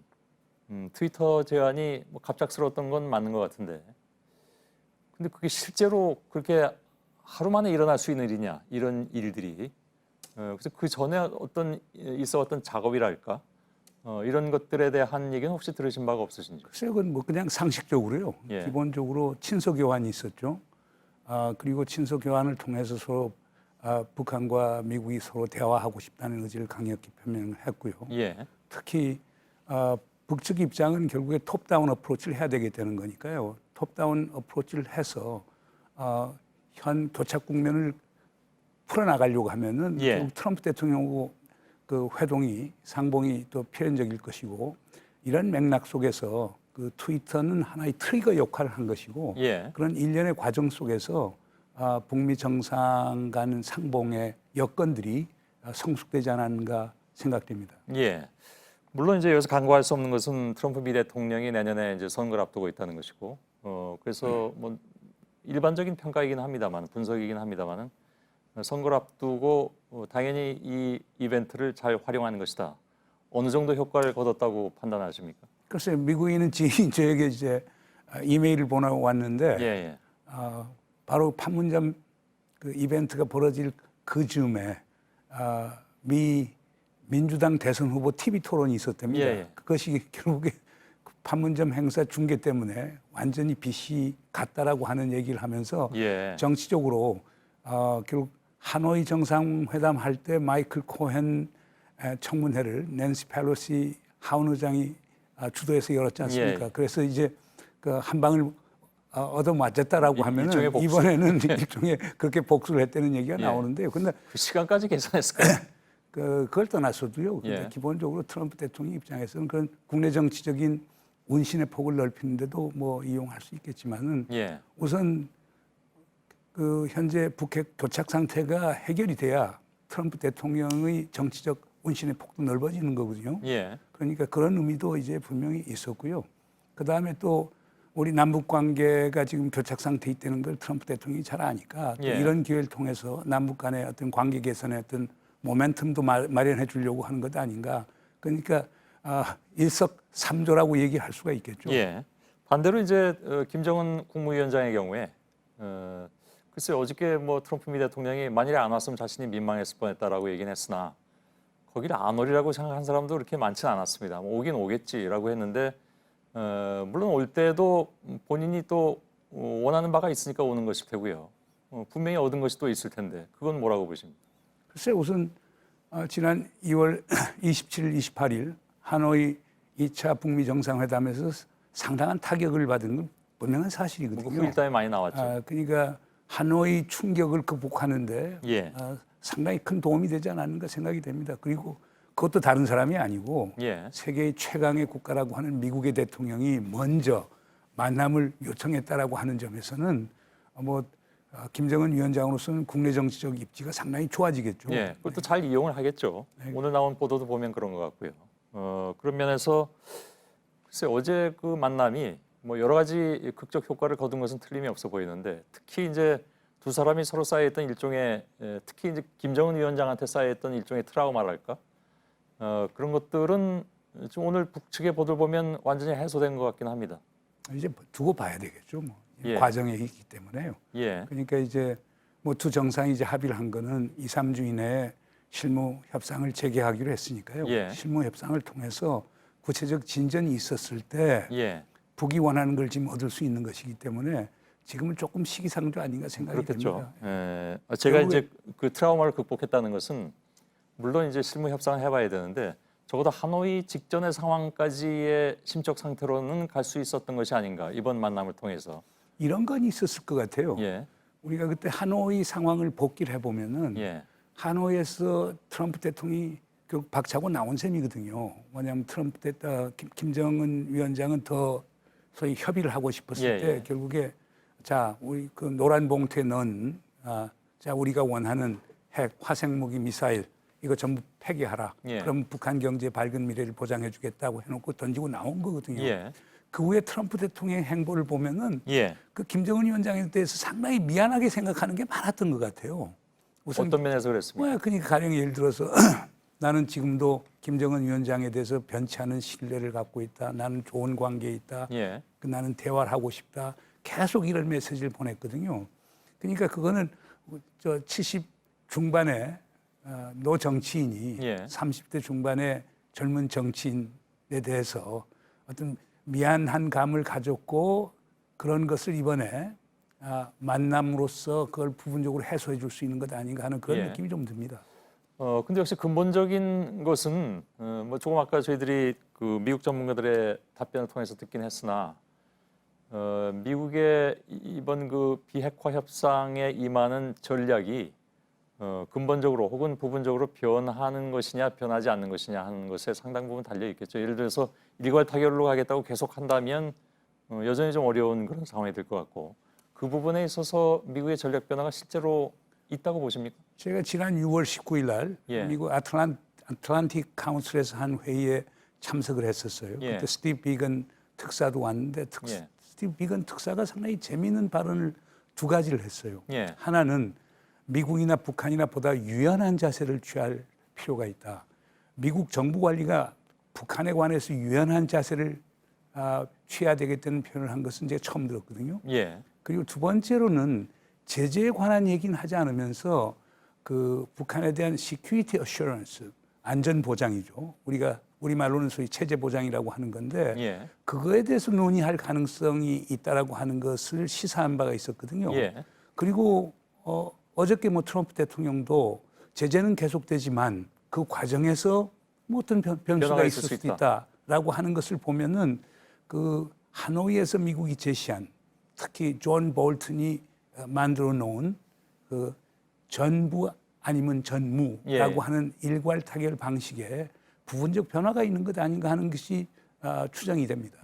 트위터 제안이 뭐 갑작스러웠던 건 맞는 것 같은데, 근데 그게 실제로 그렇게 하루 만에 일어날 수 있는 일이냐 이런 일들이. 그래서 그 전에 있어왔던 작업이랄까 이런 것들에 대한 얘기는 혹시 들으신 바가 없으신지? 글쎄요, 그건 뭐 그냥 상식적으로요. 예. 기본적으로 친서 교환이 있었죠. 그리고 친서 교환을 통해서 서로 북한과 미국이 서로 대화하고 싶다는 의지를 강력히 표명을 했고요. 예. 특히 북측 입장은 결국에 톱다운 어프로치를 해야 되게 되는 거니까요. 톱다운 어프로치를 해서 현 교착 국면을 풀어나가려고 하면은 예. 결국 트럼프 대통령하고 그 회동이 상봉이 또 필연적일 것이고, 이런 맥락 속에서 그 트위터는 하나의 트리거 역할을 한 것이고 예. 그런 일련의 과정 속에서 북미 정상 간 상봉의 여건들이 성숙되지 않았는가 생각됩니다. 예. 물론 이제 여기서 간과할 수 없는 것은 트럼프 미 대통령이 내년에 이제 선거를 앞두고 있다는 것이고, 그래서 뭐 일반적인 평가이긴 합니다만, 분석이긴 합니다만은 선거를 앞두고 당연히 이 이벤트를 잘 활용하는 것이다. 어느 정도 효과를 거뒀다고 판단하십니까? 글쎄요, 미국인은 저에게 이제 이메일을 보내왔는데 예, 예. 바로 판문점 그 이벤트가 벌어질 그 즈음에 민주당 대선 후보 TV 토론이 있었답니다. 예, 예. 그것이 결국에 판문점 행사 중계 때문에 완전히 빛이 갔다라고 하는 얘기를 하면서 예. 정치적으로 결국 하노이 정상회담 할 때 마이클 코헨 청문회를 낸시 펠로시 하원 의장이 주도해서 열었지 않습니까? 예. 그래서 이제 그 한 방을 얻어맞았다라고 하면은 일종의 복수. 이번에는 일종의 그렇게 복수를 했다는 얘기가 예. 나오는데요. 근데 그 시간까지 계산했을까요? 그걸 떠나서도요. 근데 예. 기본적으로 트럼프 대통령 입장에서는 그런 국내 정치적인 운신의 폭을 넓히는데도 뭐 이용할 수 있겠지만은 예. 우선 그 현재 북핵 교착 상태가 해결이 돼야 트럼프 대통령의 정치적 운신의 폭도 넓어지는 거거든요. 예. 그러니까 그런 의미도 이제 분명히 있었고요. 그 다음에 또 우리 남북 관계가 지금 교착 상태에 있다는 걸 트럼프 대통령이 잘 아니까 또 예. 이런 기회를 통해서 남북 간의 어떤 관계 개선의 어떤 모멘텀도 마련해 주려고 하는 것 아닌가. 그러니까 일석삼조라고 얘기할 수가 있겠죠. 예. 반대로 이제 김정은 국무위원장의 경우에 글쎄 어저께 뭐 트럼프 미 대통령이 만일에 안 왔으면 자신이 민망했을 뻔했다라고 얘기는 했으나 거기를 안 오리라고 생각한 사람도 그렇게 많지는 않았습니다. 뭐 오긴 오겠지라고 했는데 물론 올 때도 본인이 또 원하는 바가 있으니까 오는 것일 테고요. 분명히 얻은 것이 또 있을 텐데 그건 뭐라고 보십니까? 글쎄 우선 지난 2월 27일, 28일 하노이 2차 북미 정상회담에서 상당한 타격을 받은 건 분명한 사실이거든요. 후일담이 많이 나왔죠. 그러니까 하노이 충격을 극복하는데 예. 상당히 큰 도움이 되지 않았는가 생각이 됩니다. 그리고 그것도 다른 사람이 아니고 예. 세계의 최강의 국가라고 하는 미국의 대통령이 먼저 만남을 요청했다라고 하는 점에서는 김정은 위원장으로서는 국내 정치적 입지가 상당히 좋아지겠죠. 예, 그것도 잘 이용을 하겠죠. 네. 오늘 나온 보도도 보면 그런 것 같고요. 그런 면에서 글쎄 어제 그 만남이 뭐 여러 가지 극적 효과를 거둔 것은 틀림이 없어 보이는데 특히 이제 두 사람이 서로 쌓여있던 일종의 특히 이제 김정은 위원장한테 쌓여있던 일종의 트라우마랄까 그런 것들은 지금 오늘 북측의 보도를 보면 완전히 해소된 것 같긴 합니다. 이제 두고 봐야 되겠죠. 뭐. 과정에 있기 때문에요. 예. 그러니까 이제 뭐 두 정상이 이제 합의를 한 거는 2, 3주 이내에 실무 협상을 재개하기로 했으니까요. 예. 실무 협상을 통해서 구체적 진전이 있었을 때 예. 북이 원하는 걸 지금 얻을 수 있는 것이기 때문에 지금은 조금 시기상조 아닌가 생각이 그렇겠죠. 됩니다. 예. 제가 이제 그 트라우마를 극복했다는 것은 물론 이제 실무 협상을 해봐야 되는데 적어도 하노이 직전의 상황까지의 심적 상태로는 갈 수 있었던 것이 아닌가 이번 만남을 통해서. 이런 건 있었을 것 같아요. 예. 우리가 그때 하노이 상황을 복기를 해보면은 예. 하노이에서 트럼프 대통령이 결국 박차고 나온 셈이거든요. 뭐냐면 트럼프 김정은 위원장은 더 소위 협의를 하고 싶었을 때 결국에 자 우리 그 노란 봉투에 넣은 자 우리가 원하는 핵 화생무기 미사일 이거 전부 폐기하라. 그럼 북한 경제 밝은 미래를 보장해주겠다고 해놓고 던지고 나온 거거든요. 그 후에 트럼프 대통령의 행보를 보면은 그 김정은 위원장에 대해서 상당히 미안하게 생각하는 게 많았던 것 같아요. 우선 어떤 면에서 그랬습니까? 그러니까 가령 예를 들어서 나는 지금도 김정은 위원장에 대해서 변치 않은 신뢰를 갖고 있다. 나는 좋은 관계에 있다. 나는 대화를 하고 싶다. 계속 이런 메시지를 보냈거든요. 그러니까 그거는 저 70 중반에 노 정치인이 30대 중반의 젊은 정치인에 대해서 어떤 미안한 감을 가졌고 그런 것을 이번에 만남으로써 그걸 부분적으로 해소해 줄 수 있는 것 아닌가 하는 그런 느낌이 좀 듭니다. 근데 역시 근본적인 것은 뭐 조금 아까 저희들이 그 미국 전문가들의 답변을 통해서 듣긴 했으나 미국의 이번 그 비핵화 협상에 임하는 전략이 근본적으로 혹은 부분적으로 변하는 것이냐 변하지 않는 것이냐 하는 것에 상당 부분 달려 있겠죠. 예를 들어서 일괄 타결로 가겠다고 계속 한다면 여전히 좀 어려운 그런 상황이 될 것 같고 그 부분에 있어서 미국의 전략 변화가 실제로 있다고 보십니까? 제가 지난 6월 19일 날 미국 아틀란틱 카운슬에서 한 회의에 참석을 했었어요. 그때 스티브 비건 특사도 왔는데 스티브 비건 특사가 상당히 재미있는 발언을 두 가지를 했어요. 하나는 미국이나 북한이나 보다 유연한 자세를 취할 필요가 있다. 미국 정부 관리가 북한에 관해서 유연한 자세를 취해야 되겠다는 표현을 한 것은 제가 처음 들었거든요. 그리고 두 번째로는 제재에 관한 얘기는 하지 않으면서 그 북한에 대한 security assurance, 안전 보장이죠. 우리가 우리말로는 소위 체제 보장이라고 하는 건데 그거에 대해서 논의할 가능성이 있다라고 하는 것을 시사한 바가 있었거든요. 그리고 어저께 뭐 트럼프 대통령도 제재는 계속되지만 그 과정에서 뭐 어떤 변수가 있을 수도 있다라고 하는 것을 보면은 그 하노이에서 미국이 제시한 특히 존 볼튼이 만들어 놓은 그 전부 아니면 전무라고 하는 일괄 타결 방식에 부분적 변화가 있는 것 아닌가 하는 것이 추정이 됩니다.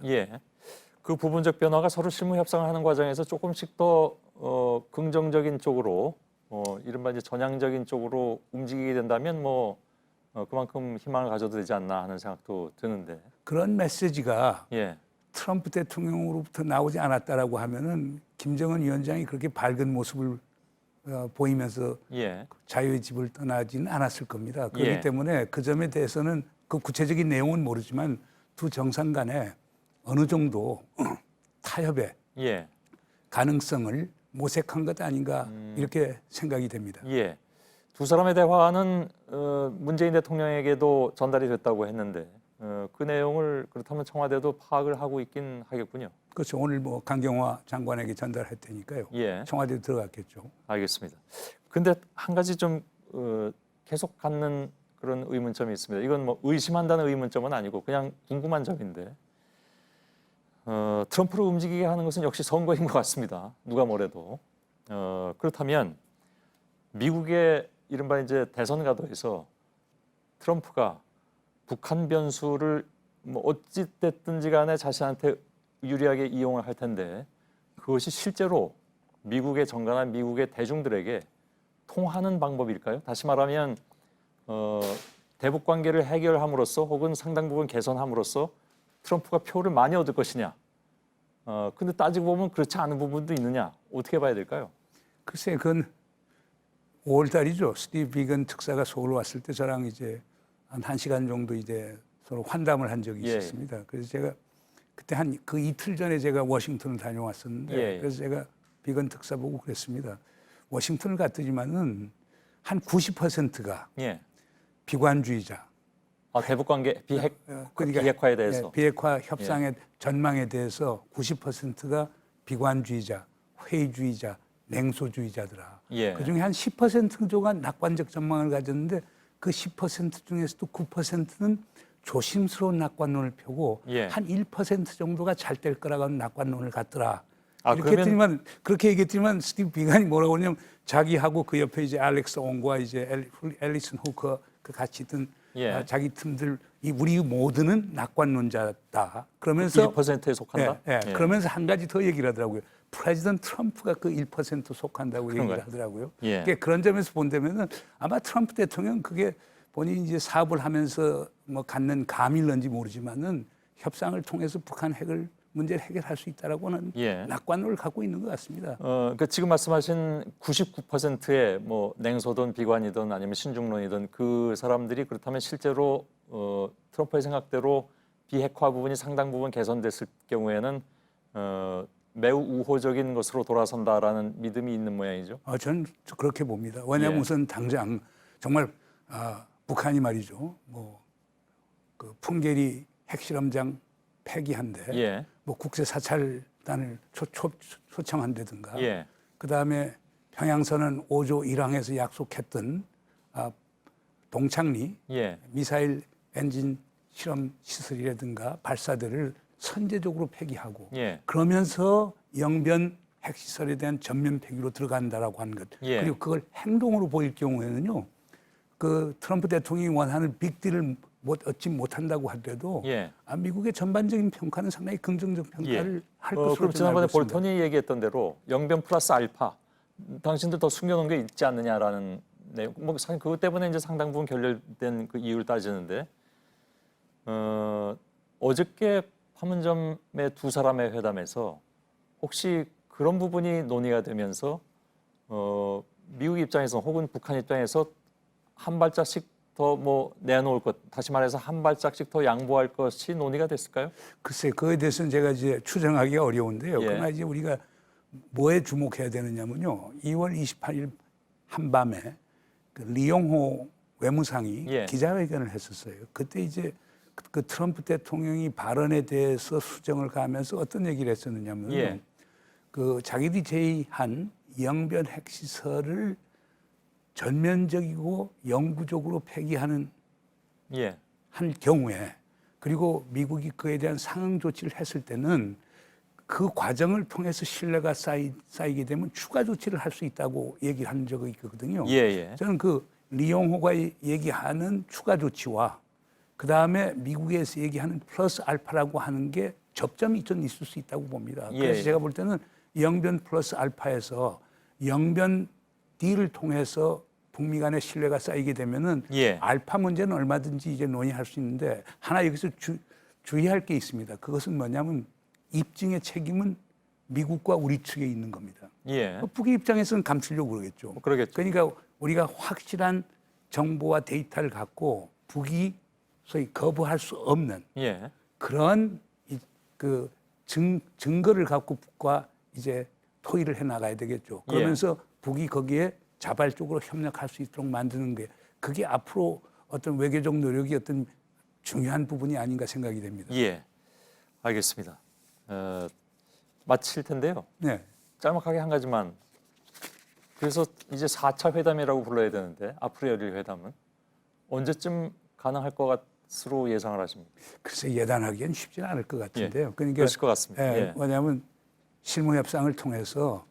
그 부분적 변화가 서로 실무 협상을 하는 과정에서 조금씩 더 긍정적인 쪽으로 이른바 이제 전향적인 쪽으로 움직이게 된다면 뭐 그만큼 희망을 가져도 되지 않나 하는 생각도 드는데 그런 메시지가 트럼프 대통령으로부터 나오지 않았다라고 하면은 김정은 위원장이 그렇게 밝은 모습을 보이면서 자유의 집을 떠나지는 않았을 겁니다. 그렇기 때문에 그 점에 대해서는 그 구체적인 내용은 모르지만 두 정상 간에 어느 정도 타협의 가능성을 모색한 것 아닌가 이렇게 생각이 됩니다. 두 사람의 대화는 문재인 대통령에게도 전달이 됐다고 했는데 그 내용을 그렇다면 청와대도 파악을 하고 있긴 하겠군요. 그렇죠. 오늘 뭐 강경화 장관에게 전달할 테니까요. 청와대도 들어갔겠죠. 알겠습니다. 근데 한 가지 좀 계속 갖는 그런 의문점이 있습니다. 이건 뭐 의심한다는 의문점은 아니고 그냥 궁금한 점인데 트럼프를 움직이게 하는 것은 역시 선거인 것 같습니다. 누가 뭐래도. 그렇다면 미국의 이른바 이제 대선 가도에서 트럼프가 북한 변수를 뭐 어찌 됐든지 간에 자신한테 유리하게 이용을 할 텐데 그것이 실제로 미국의 정관한 미국의 대중들에게 통하는 방법일까요? 다시 말하면 대북 관계를 해결함으로써 혹은 상당 부분 개선함으로써 트럼프가 표를 많이 얻을 것이냐. 근데 따지고 보면 그렇지 않은 부분도 있느냐. 어떻게 봐야 될까요? 글쎄, 그건 5월 달이죠. 스티브 비건 특사가 서울 왔을 때 저랑 이제 한 1시간 정도 이제 서로 환담을 한 적이 있었습니다. 그래서 제가 그때 한 그 이틀 전에 제가 워싱턴을 다녀왔었는데 예, 예. 그래서 제가 비건 특사 보고 그랬습니다. 워싱턴을 갔더니만은 한 90%가 예. 비관주의자. 대북 관계 그러니까 비핵화에 대해서. 비핵화 협상의 전망에 대해서 90%가 비관주의자, 회의주의자, 냉소주의자더라. 예. 그중에 한 10% 정도가 낙관적 전망을 가졌는데 그 10% 중에서도 9%는 조심스러운 낙관론을 펴고 예. 한 1% 정도가 잘 될 거라고 하는 낙관론을 갖더라. 이렇게 그러면... 했더니만 그렇게 얘기했더니만 스티브 비건이 뭐라고 하냐면 자기하고 그 옆에 이제 알렉스 온과 이제 앨리슨 후커 그 같이 있던 예. 자기 팀들 우리 모두는 낙관론자다. 그러면서 1%에 속한다. 예. 그러면서 한 가지 더 얘기를 하더라고요. 프레지던트 트럼프가 그 1% 속한다고 그런가요? 얘기를 하더라고요. 예. 그러니까 그런 점에서 본다면은 아마 트럼프 대통령 그게 본인이 이제 사업을 하면서 뭐 갖는 감일런지 모르지만은 협상을 통해서 북한 핵을 문제를 해결할 수 있다라고는 예. 낙관론을 갖고 있는 것 같습니다. 그러니까 지금 말씀하신 99%의 뭐 냉소든 비관이든 아니면 신중론이든 그 사람들이 그렇다면 실제로 트럼프의 생각대로 비핵화 부분이 상당 부분 개선됐을 경우에는 매우 우호적인 것으로 돌아선다라는 믿음이 있는 모양이죠. 저는 그렇게 봅니다. 왜냐하면 예. 우선 당장 정말 북한이 말이죠. 그 풍계리 핵실험장 폐기한데 예. 뭐 국제 사찰단을 초청한다든가 예. 그다음에 평양선언 5조 1항에서 약속했던 동창리 예. 미사일 엔진 실험 시설이라든가 발사대를 선제적으로 폐기하고 예. 그러면서 영변 핵시설에 대한 전면 폐기로 들어간다라고 하는 것. 예. 그리고 그걸 행동으로 보일 경우에는요. 그 트럼프 대통령이 원하는 빅딜을 얻지 못한다고 하더라도 예. 미국의 전반적인 평가는 상당히 긍정적 평가를 할 것으로 그럼 저는 지난번에 알고 있습니다. 볼턴이 얘기했던 대로 영변 플러스 알파 당신들 더 숨겨놓은 게 있지 않느냐라는 내용. 뭐 사실 그것 때문에 이제 상당 부분 결렬된 그 이유를 따지는데 어저께 판문점의 두 사람의 회담에서 혹시 그런 부분이 논의가 되면서 미국 입장에서 혹은 북한 입장에서 한 발짝씩 더 뭐 내놓을 것, 다시 말해서 한 발짝씩 더 양보할 것이 논의가 됐을까요? 글쎄, 그거에 대해서는 제가 이제 추정하기가 어려운데요. 예. 그러나 이제 우리가 뭐에 주목해야 되느냐면요. 2월 28일 한밤에 그 리용호 외무상이 예. 기자회견을 했었어요. 그때 이제 그 트럼프 대통령이 발언에 대해서 수정을 가면서 어떤 얘기를 했었느냐면 예. 그 자기들이 제의한 영변 핵시설을 전면적이고 영구적으로 폐기하는 예. 한 경우에 그리고 미국이 그에 대한 상응 조치를 했을 때는 그 과정을 통해서 신뢰가 쌓이게 되면 추가 조치를 할 수 있다고 얘기를 한 적이 있거든요. 예, 예. 저는 그 리용호가 얘기하는 추가 조치와 그 다음에 미국에서 얘기하는 플러스 알파라고 하는 게 접점이 좀 있을 수 있다고 봅니다. 예, 그래서 예. 제가 볼 때는 영변 플러스 알파에서 영변 D를 통해서 북미 간의 신뢰가 쌓이게 되면은 예. 알파 문제는 얼마든지 이제 논의할 수 있는데 하나 여기서 주의할 게 있습니다. 그것은 뭐냐면 입증의 책임은 미국과 우리 측에 있는 겁니다. 예. 북의 입장에서는 감추려고 그러겠죠. 그러겠죠. 그러니까 우리가 확실한 정보와 데이터를 갖고 북이 소위 거부할 수 없는 예. 그런 그 증거를 갖고 북과 이제 토의를 해 나가야 되겠죠. 그러면서 북이 거기에 자발적으로 협력할 수 있도록 만드는 게 그게 앞으로 어떤 외교적 노력이 어떤 중요한 부분이 아닌가 생각이 됩니다. 예. 알겠습니다. 마칠 텐데요. 네. 짤막하게 한 가지만. 그래서 이제 4차 회담이라고 불러야 되는데 앞으로 열릴 회담은 언제쯤 가능할 것으로 예상을 하십니까? 글쎄 예단하기엔 쉽지는 않을 것 같은데요. 예. 그러니까 그러실 것 같습니다. 예. 왜냐하면 실무 협상을 통해서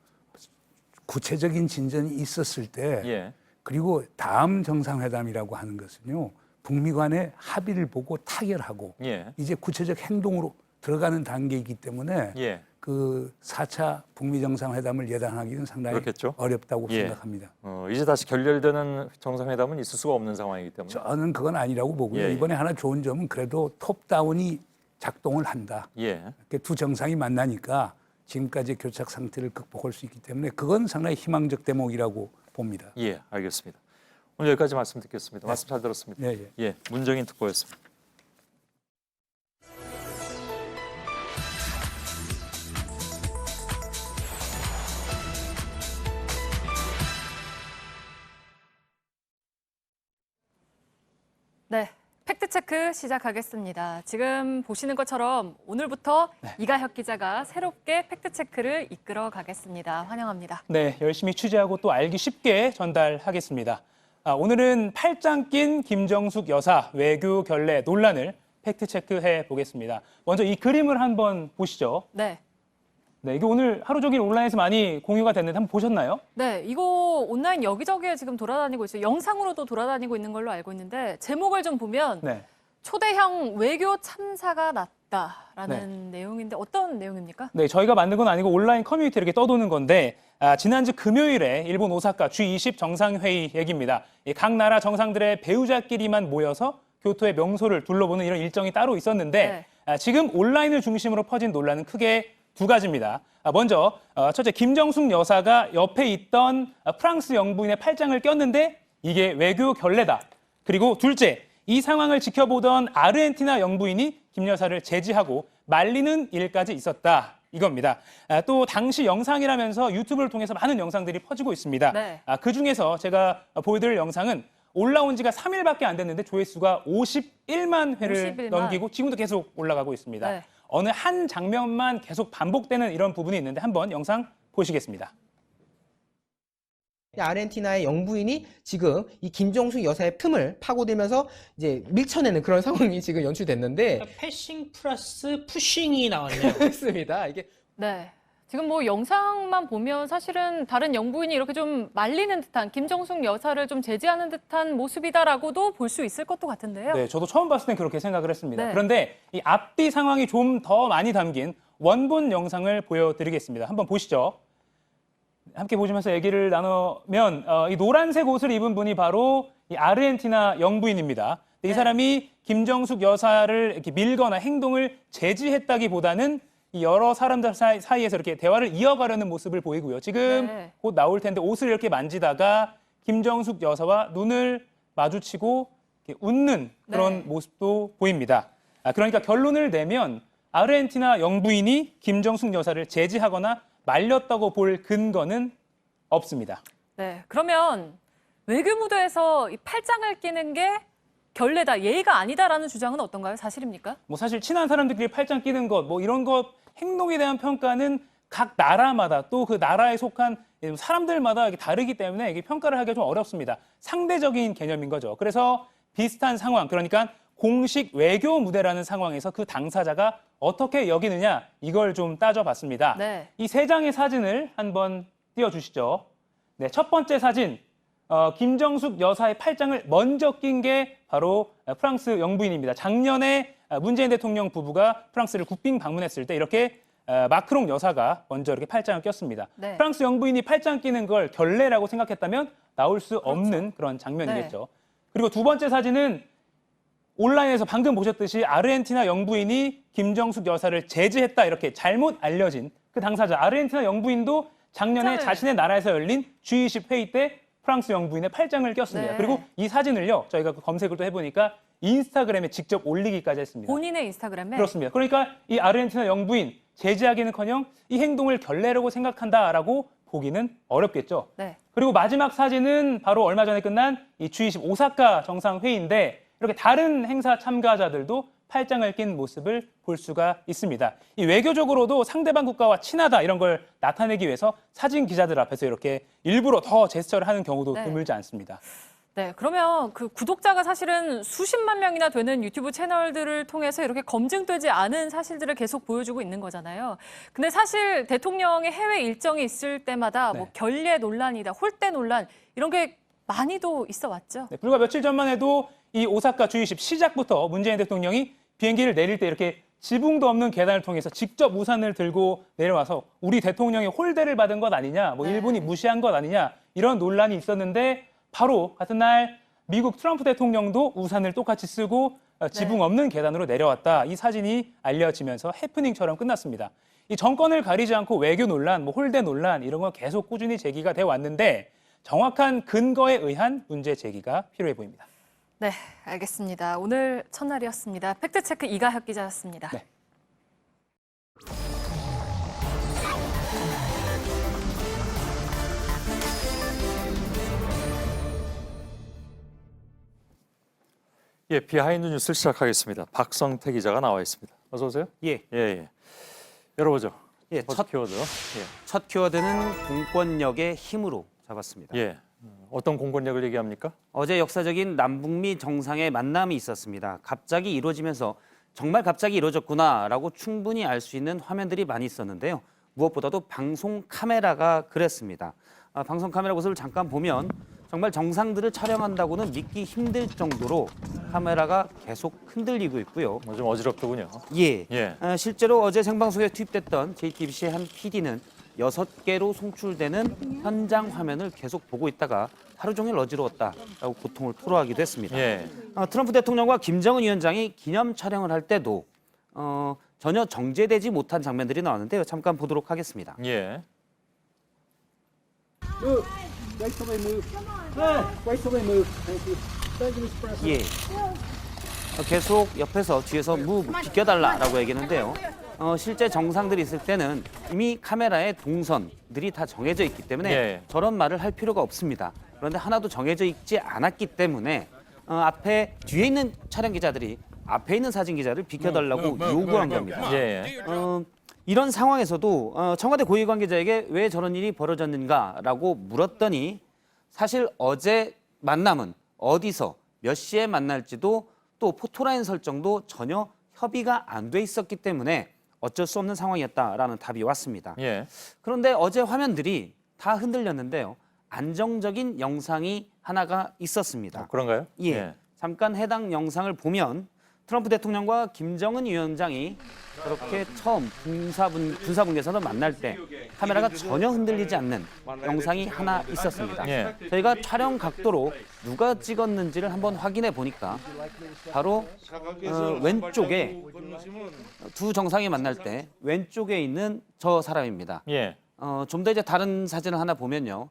구체적인 진전이 있었을 때 예. 그리고 다음 정상회담이라고 하는 것은요. 북미 간의 합의를 보고 타결하고 예. 이제 구체적 행동으로 들어가는 단계이기 때문에 예. 그 4차 북미 정상회담을 예단하기는 상당히 그렇겠죠? 어렵다고 예. 생각합니다. 이제 다시 결렬되는 정상회담은 있을 수가 없는 상황이기 때문에. 저는 그건 아니라고 보고요. 예. 이번에 하나 좋은 점은 그래도 톱다운이 작동을 한다. 예. 이렇게 두 정상이 만나니까 지금까지 교착 상태를 극복할 수 있기 때문에 그건 상당히 희망적 대목이라고 봅니다. 예, 알겠습니다. 오늘 여기까지 말씀 듣겠습니다. 말씀 잘 들었습니다. 예, 예. 예, 문정인 특보였습니다. 네, 팩트체크 시작하겠습니다. 지금 보시는 것처럼 오늘부터 이가혁 기자가 새롭게 팩트체크를 이끌어 가겠습니다. 환영합니다. 네, 열심히 취재하고 또 알기 쉽게 전달하겠습니다. 오늘은 팔짱 낀 김정숙 여사 외교 결례 논란을 팩트체크해 보겠습니다. 먼저 이 그림을 한번 보시죠. 네. 네, 이게 오늘 하루 종일 온라인에서 많이 공유가 됐는데 한번 보셨나요? 네, 이거 온라인 여기저기에 지금 돌아다니고 있어요. 영상으로도 돌아다니고 있는 걸로 알고 있는데 제목을 좀 보면 네. 초대형 외교 참사가 났다라는 내용인데 어떤 내용입니까? 네, 저희가 만든 건 아니고 온라인 커뮤니티에 이렇게 떠도는 건데 지난주 금요일에 일본 오사카 G20 정상회의 얘기입니다. 각 나라 정상들의 배우자끼리만 모여서 교토의 명소를 둘러보는 이런 일정이 따로 있었는데 지금 온라인을 중심으로 퍼진 논란은 크게 두 가지입니다. 먼저 첫째, 김정숙 여사가 옆에 있던 프랑스 영부인의 팔짱을 꼈는데 이게 외교 결례다. 그리고 둘째, 이 상황을 지켜보던 아르헨티나 영부인이 김 여사를 제지하고 말리는 일까지 있었다. 이겁니다. 또 당시 영상이라면서 유튜브를 통해서 많은 영상들이 퍼지고 있습니다. 네. 그중에서 제가 보여드릴 영상은 올라온 지가 3일밖에 안 됐는데 조회수가 51만 회를 51만. 넘기고 지금도 계속 올라가고 있습니다. 네. 어느 한 장면만 계속 반복되는 이런 부분이 있는데 한번 영상 보시겠습니다. 아르헨티나의 영부인이 지금 이 김정숙 여사의 틈을 파고들면서 이제 밀쳐내는 그런 상황이 지금 연출됐는데 패싱 플러스 푸싱이 나왔네요. 그렇습니다. 이게 네. 지금 뭐 영상만 보면 사실은 다른 영부인이 이렇게 좀 말리는 듯한 김정숙 여사를 좀 제지하는 듯한 모습이다라고도 볼 수 있을 것도 같은데요. 네, 저도 처음 봤을 땐 그렇게 생각을 했습니다. 네. 그런데 이 앞뒤 상황이 좀 더 많이 담긴 원본 영상을 보여드리겠습니다. 한번 보시죠. 함께 보시면서 얘기를 나누면 이 노란색 옷을 입은 분이 바로 이 아르헨티나 영부인입니다. 이 사람이 김정숙 여사를 이렇게 밀거나 행동을 제지했다기보다는 이 여러 사람들 사이에서 이렇게 대화를 이어가려는 모습을 보이고요. 지금 곧 나올 텐데 옷을 이렇게 만지다가 김정숙 여사와 눈을 마주치고 이렇게 웃는 그런 모습도 보입니다. 그러니까 결론을 내면 아르헨티나 영부인이 김정숙 여사를 제지하거나 말렸다고 볼 근거는 없습니다. 네, 그러면 외교 무대에서 이 팔짱을 끼는 게 결례다, 예의가 아니다라는 주장은 어떤가요? 사실입니까? 뭐 사실 친한 사람들끼리 팔짱 끼는 것, 뭐 이런 것 행동에 대한 평가는 각 나라마다 또 그 나라에 속한 사람들마다 이게 다르기 때문에 이게 평가를 하기가 좀 어렵습니다. 상대적인 개념인 거죠. 그래서 비슷한 상황, 그러니까 공식 외교 무대라는 상황에서 그 당사자가 어떻게 여기느냐 이걸 좀 따져봤습니다. 네. 이 세 장의 사진을 한번 띄워주시죠. 네, 첫 번째 사진. 김정숙 여사의 팔짱을 먼저 낀 게 바로 프랑스 영부인입니다. 작년에 문재인 대통령 부부가 프랑스를 국빈 방문했을 때 이렇게 마크롱 여사가 먼저 이렇게 팔짱을 꼈습니다. 네. 프랑스 영부인이 팔짱 끼는 걸 결례라고 생각했다면 나올 수 없는 그런 장면이겠죠. 그리고 두 번째 사진은 온라인에서 방금 보셨듯이 아르헨티나 영부인이 김정숙 여사를 제지했다 이렇게 잘못 알려진 그 당사자 아르헨티나 영부인도 작년에 자신의 나라에서 열린 G20 회의 때 프랑스 영부인의 팔짱을 꼈습니다. 네. 그리고 이 사진을요, 저희가 검색을 또 해보니까 인스타그램에 직접 올리기까지 했습니다. 본인의 인스타그램에? 그렇습니다. 그러니까 이 아르헨티나 영부인 제지하기는커녕 이 행동을 결례라고 생각한다라고 보기는 어렵겠죠. 네. 그리고 마지막 사진은 바로 얼마 전에 끝난 이 G20 오사카 정상회의인데 이렇게 다른 행사 참가자들도 팔짱을 낀 모습을 볼 수가 있습니다. 이 외교적으로도 상대방 국가와 친하다 이런 걸 나타내기 위해서 사진 기자들 앞에서 이렇게 일부러 더 제스처를 하는 경우도 드물지 않습니다. 네, 그러면 그 구독자가 사실은 수십만 명이나 되는 유튜브 채널들을 통해서 이렇게 검증되지 않은 사실들을 계속 보여주고 있는 거잖아요. 근데 사실 대통령의 해외 일정이 있을 때마다 뭐 결례 논란이다, 홀대 논란 이런 게 많이도 있어 왔죠. 네, 불과 며칠 전만 해도 이 오사카 G20 시작부터 문재인 대통령이 비행기를 내릴 때 이렇게 지붕도 없는 계단을 통해서 직접 우산을 들고 내려와서 우리 대통령이 홀대를 받은 것 아니냐, 뭐 일본이 무시한 것 아니냐 이런 논란이 있었는데 바로 같은 날 미국 트럼프 대통령도 우산을 똑같이 쓰고 지붕 없는 계단으로 내려왔다. 이 사진이 알려지면서 해프닝처럼 끝났습니다. 이 정권을 가리지 않고 외교 논란, 뭐 홀대 논란 이런 건 계속 꾸준히 제기가 돼 왔는데 정확한 근거에 의한 문제 제기가 필요해 보입니다. 네, 알겠습니다. 오늘 첫날이었습니다. 팩트체크 이가혁 기자였습니다. 네. 예, 비하인드 뉴스를 시작하겠습니다. 박성태 기자가 나와 있습니다. 어서 오세요. 예. 열어보죠. 예, 첫 키워드. 첫 키워드는 공권력의 힘으로 잡았습니다. 예. 어떤 공권력을 얘기합니까? 어제 역사적인 남북미 정상의 만남이 있었습니다. 갑자기 이루어지면서 정말 갑자기 이루어졌구나라고 충분히 알 수 있는 화면들이 많이 있었는데요. 무엇보다도 방송 카메라가 그랬습니다. 방송 카메라 모습을 잠깐 보면 정말 정상들을 촬영한다고는 믿기 힘들 정도로 카메라가 계속 흔들리고 있고요. 좀 어지럽더군요. 예. 실제로 어제 생방송에 투입됐던 JTBC의 한 PD는 6개로 송출되는 현장 화면을 계속 보고 있다가 하루 종일 어지러웠다라고 고통을 토로하기도 했습니다. 트럼프 대통령과 김정은 위원장이 기념 촬영을 할 때도 전혀 정제되지 못한 장면들이 나왔는데요. 잠깐 보도록 하겠습니다. 예. 예. 계속 옆에서 뒤에서 비켜달라라고 얘기했는데요. 실제 정상들이 있을 때는 이미 카메라의 동선들이 다 정해져 있기 때문에 저런 말을 할 필요가 없습니다. 그런데 하나도 정해져 있지 않았기 때문에 뒤에 있는 촬영 기자들이 앞에 있는 사진 기자를 비켜달라고 요구한 겁니다. 이런 상황에서도 청와대 고위 관계자에게 왜 저런 일이 벌어졌는가라고 물었더니 사실 어제 만남은 어디서 몇 시에 만날지도 또 포토라인 설정도 전혀 협의가 안 돼 있었기 때문에 어쩔 수 없는 상황이었다라는 답이 왔습니다. 그런데 어제 화면들이 다 흔들렸는데요. 안정적인 영상이 하나가 있었습니다. 그런가요? 잠깐 해당 영상을 보면 트럼프 대통령과 김정은 위원장이 그렇게 처음 군사분계선을 만날 때 카메라가 전혀 흔들리지 않는 영상이 하나 있었습니다. 저희가 촬영 각도로 누가 찍었는지를 한번 확인해 보니까 바로 왼쪽에 두 정상이 만날 때 왼쪽에 있는 저 사람입니다. 좀 더 이제 다른 사진을 하나 보면요.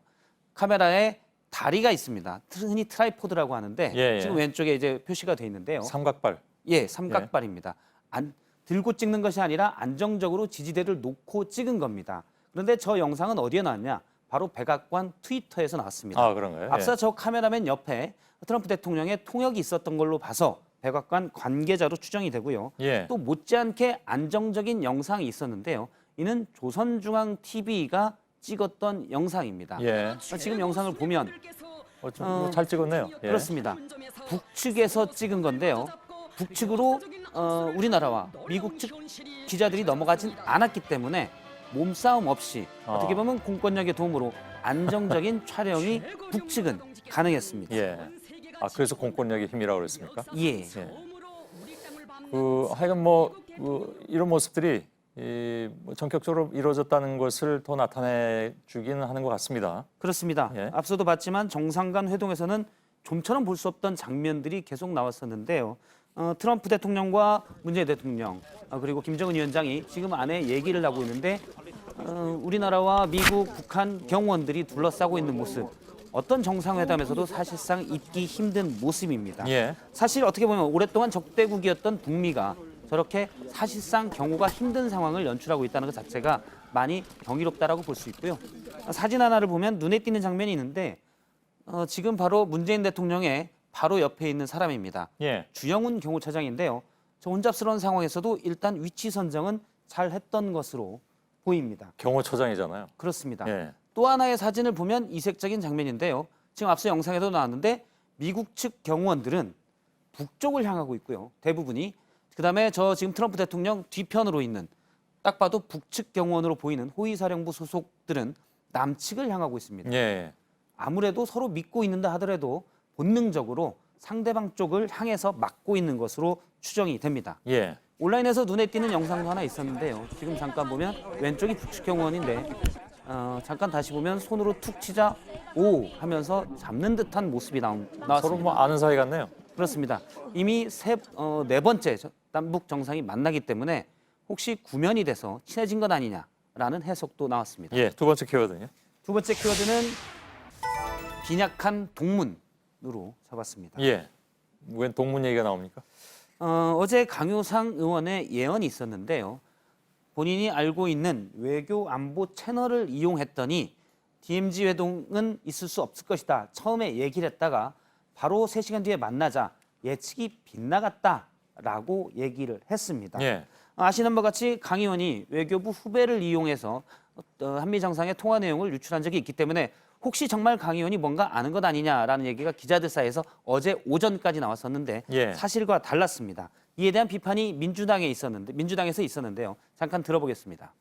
카메라에 다리가 있습니다. 흔히 트라이포드라고 하는데 지금 왼쪽에 이제 표시가 돼 있는데요. 삼각발. 삼각발입니다. 들고 찍는 것이 아니라 안정적으로 지지대를 놓고 찍은 겁니다. 그런데 저 영상은 어디에 나왔냐? 바로 백악관 트위터에서 나왔습니다. 그런가요? 앞서 저 카메라맨 옆에 트럼프 대통령의 통역이 있었던 걸로 봐서 백악관 관계자로 추정이 되고요. 또 못지않게 안정적인 영상이 있었는데요. 이는 조선중앙TV가 찍었던 영상입니다. 지금 영상을 보면 잘 찍었네요. 그렇습니다. 북측에서 찍은 건데요. 북측으로 우리나라와 미국 측 기자들이 넘어가진 않았기 때문에 몸싸움 없이 어떻게 보면 공권력의 도움으로 안정적인 촬영이 북측은 가능했습니다. 그래서 공권력의 힘이라고 그랬습니까? 하여간 이런 모습들이 전격적으로 이루어졌다는 것을 더 나타내주기는 하는 것 같습니다. 그렇습니다. 앞서도 봤지만 정상 간 회동에서는 좀처럼 볼 수 없던 장면들이 계속 나왔었는데요. 트럼프 대통령과 문재인 대통령 그리고 김정은 위원장이 지금 안에 얘기를 하고 있는데 우리나라와 미국, 북한 경호원들이 둘러싸고 있는 모습 어떤 정상회담에서도 사실상 잊기 힘든 모습입니다. 사실 어떻게 보면 오랫동안 적대국이었던 북미가 저렇게 사실상 경호가 힘든 상황을 연출하고 있다는 것 자체가 많이 경이롭다라고 볼 수 있고요. 사진 하나를 보면 눈에 띄는 장면이 있는데 지금 바로 문재인 대통령의 바로 옆에 있는 사람입니다. 주영훈 경호처장인데요. 저 혼잡스러운 상황에서도 일단 위치 선정은 잘 했던 것으로 보입니다. 경호처장이잖아요. 그렇습니다. 또 하나의 사진을 보면 이색적인 장면인데요. 지금 앞서 영상에도 나왔는데 미국 측 경호원들은 북쪽을 향하고 있고요. 대부분이. 그다음에 저 지금 트럼프 대통령 뒤편으로 있는 딱 봐도 북측 경호원으로 보이는 호위사령부 소속들은 남측을 향하고 있습니다. 아무래도 서로 믿고 있는다 하더라도 본능적으로 상대방 쪽을 향해서 막고 있는 것으로 추정이 됩니다. 온라인에서 눈에 띄는 영상도 하나 있었는데요. 지금 잠깐 보면 왼쪽이 북측 경호원인데 잠깐 다시 보면 손으로 툭 치자 오 하면서 잡는 듯한 모습이 나왔습니다. 서로 아는 사이 같네요. 그렇습니다. 이미 네 번째 남북 정상이 만나기 때문에 혹시 구면이 돼서 친해진 것 아니냐라는 해석도 나왔습니다. 두 번째 키워드는요? 두 번째 키워드는 빈약한 동문으로 잡았습니다. 웬 동문 얘기가 나옵니까? 어제 강효상 의원의 예언이 있었는데요. 본인이 알고 있는 외교 안보 채널을 이용했더니 DMZ 회동은 있을 수 없을 것이다. 처음에 얘기를 했다가 바로 3시간 뒤에 만나자 예측이 빗나갔다라고 얘기를 했습니다. 예. 아시는 바와 같이 강 의원이 외교부 후배를 이용해서 한미 정상의 통화 내용을 유출한 적이 있기 때문에 혹시 정말 강 의원이 뭔가 아는 것 아니냐라는 얘기가 기자들 사이에서 어제 오전까지 나왔었는데 예. 사실과 달랐습니다. 이에 대한 비판이 민주당에서 있었는데요. 잠깐 들어보겠습니다.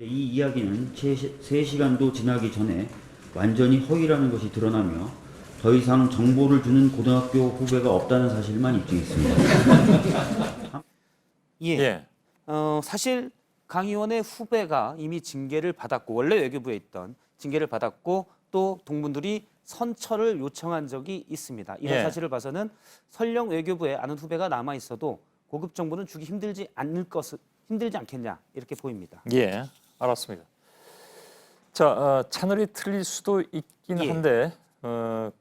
이 이야기는 채 3시간도 지나기 전에 완전히 허위라는 것이 드러나며 더 이상 정보를 주는 고등학교 후배가 없다는 사실만 입증했습니다. 예. 사실 강 의원의 후배가 이미 징계를 받았고 원래 외교부에 있던 징계를 받았고 또 동문들이 선처를 요청한 적이 있습니다. 이런 예. 사실을 봐서는 설령 외교부에 아는 후배가 남아 있어도 고급 정보는 주기 힘들지 않겠냐 이렇게 보입니다. 예, 알았습니다. 자, 채널이 틀릴 수도 있긴 예. 한데,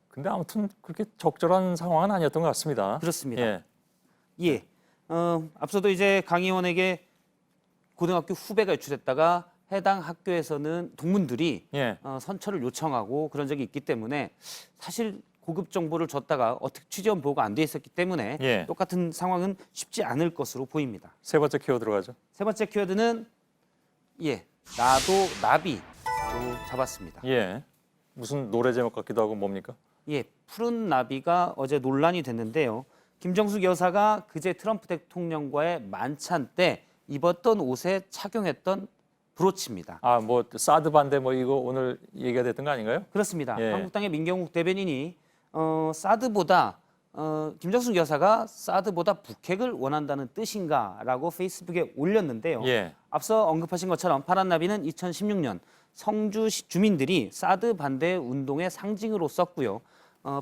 근데 아무튼 그렇게 적절한 상황은 아니었던 것 같습니다. 그렇습니다. 예. 앞서도 이제 강 의원에게 고등학교 후배가 유출했다가 해당 학교에서는 동문들이 예. 선처를 요청하고 그런 적이 있기 때문에 사실 고급 정보를 줬다가 어떻게 취재원 보고가 안 돼 있었기 때문에 예. 똑같은 상황은 쉽지 않을 것으로 보입니다. 세 번째 키워드로 가죠. 세 번째 키워드는 나도 나비로 잡았습니다. 예. 무슨 노래 제목 같기도 하고 뭡니까? 예, 푸른 나비가 어제 논란이 됐는데요. 김정숙 여사가 그제 트럼프 대통령과의 만찬 때 입었던 옷에 착용했던 브로치입니다. 아, 뭐 사드 반대 뭐 이거 오늘 얘기가 됐던 거 아닌가요? 그렇습니다. 예. 한국당의 민경욱 대변인이 사드보다 김정숙 여사가 사드보다 북핵을 원한다는 뜻인가라고 페이스북에 올렸는데요. 예. 앞서 언급하신 것처럼 파란 나비는 2016년 성주 주민들이 사드 반대 운동의 상징으로 썼고요.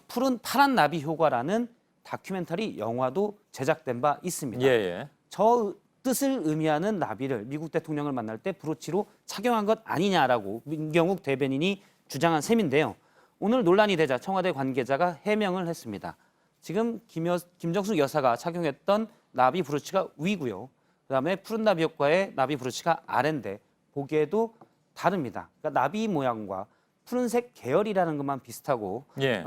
푸른 파란 나비 효과라는 다큐멘터리 영화도 제작된 바 있습니다. 예. 저 뜻을 의미하는 나비를 미국 대통령을 만날 때 브로치로 착용한 것 아니냐라고 민경욱 대변인이 주장한 셈인데요. 오늘 논란이 되자 청와대 관계자가 해명을 했습니다. 지금 김정숙 여사가 착용했던 나비 브로치가 위고요. 그다음에 푸른 나비 효과의 나비 브로치가 아래인데 보기에도 다릅니다. 그러니까 나비 모양과 푸른색 계열이라는 것만 비슷하고 예.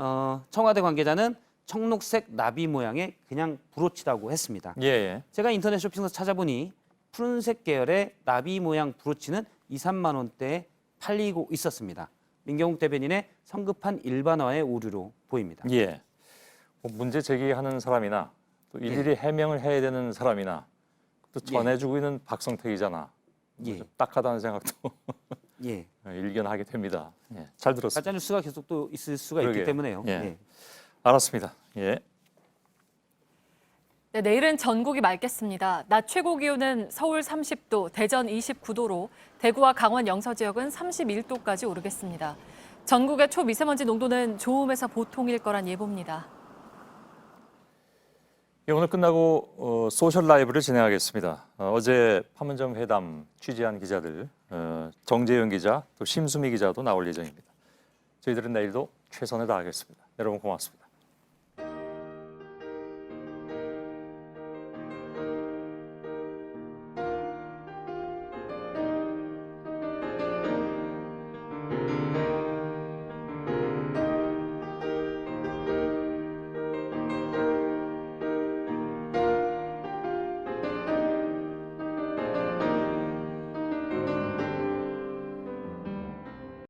청와대 관계자는 청록색 나비 모양의 그냥 브로치라고 했습니다. 예. 제가 인터넷 쇼핑에서 찾아보니 푸른색 계열의 나비 모양 브로치는 2, 3만 원대에 팔리고 있었습니다. 민경욱 대변인의 성급한 일반화의 오류로 보입니다. 예. 뭐 문제 제기하는 사람이나 또 일일이 해명을 해야 되는 사람이나 또 전해주고 있는 박성택이잖아. 좀 딱하다는 생각도 일견하게 됩니다. 잘 들었습니다. 가짜 뉴스가 계속 또 있을 수가 그러게요. 있기 때문에요. 알았습니다. 예. 네, 내일은 전국이 맑겠습니다. 낮 최고 기온은 서울 30도, 대전 29도로 대구와 강원 영서 지역은 31도까지 오르겠습니다. 전국의 초미세먼지 농도는 좋음에서 보통일 거란 예보입니다. 예, 오늘 끝나고 소셜 라이브를 진행하겠습니다. 어제 판문점 회담 취재한 기자들, 정재현 기자, 또 심수미 기자도 나올 예정입니다. 저희들은 내일도 최선을 다하겠습니다. 여러분 고맙습니다.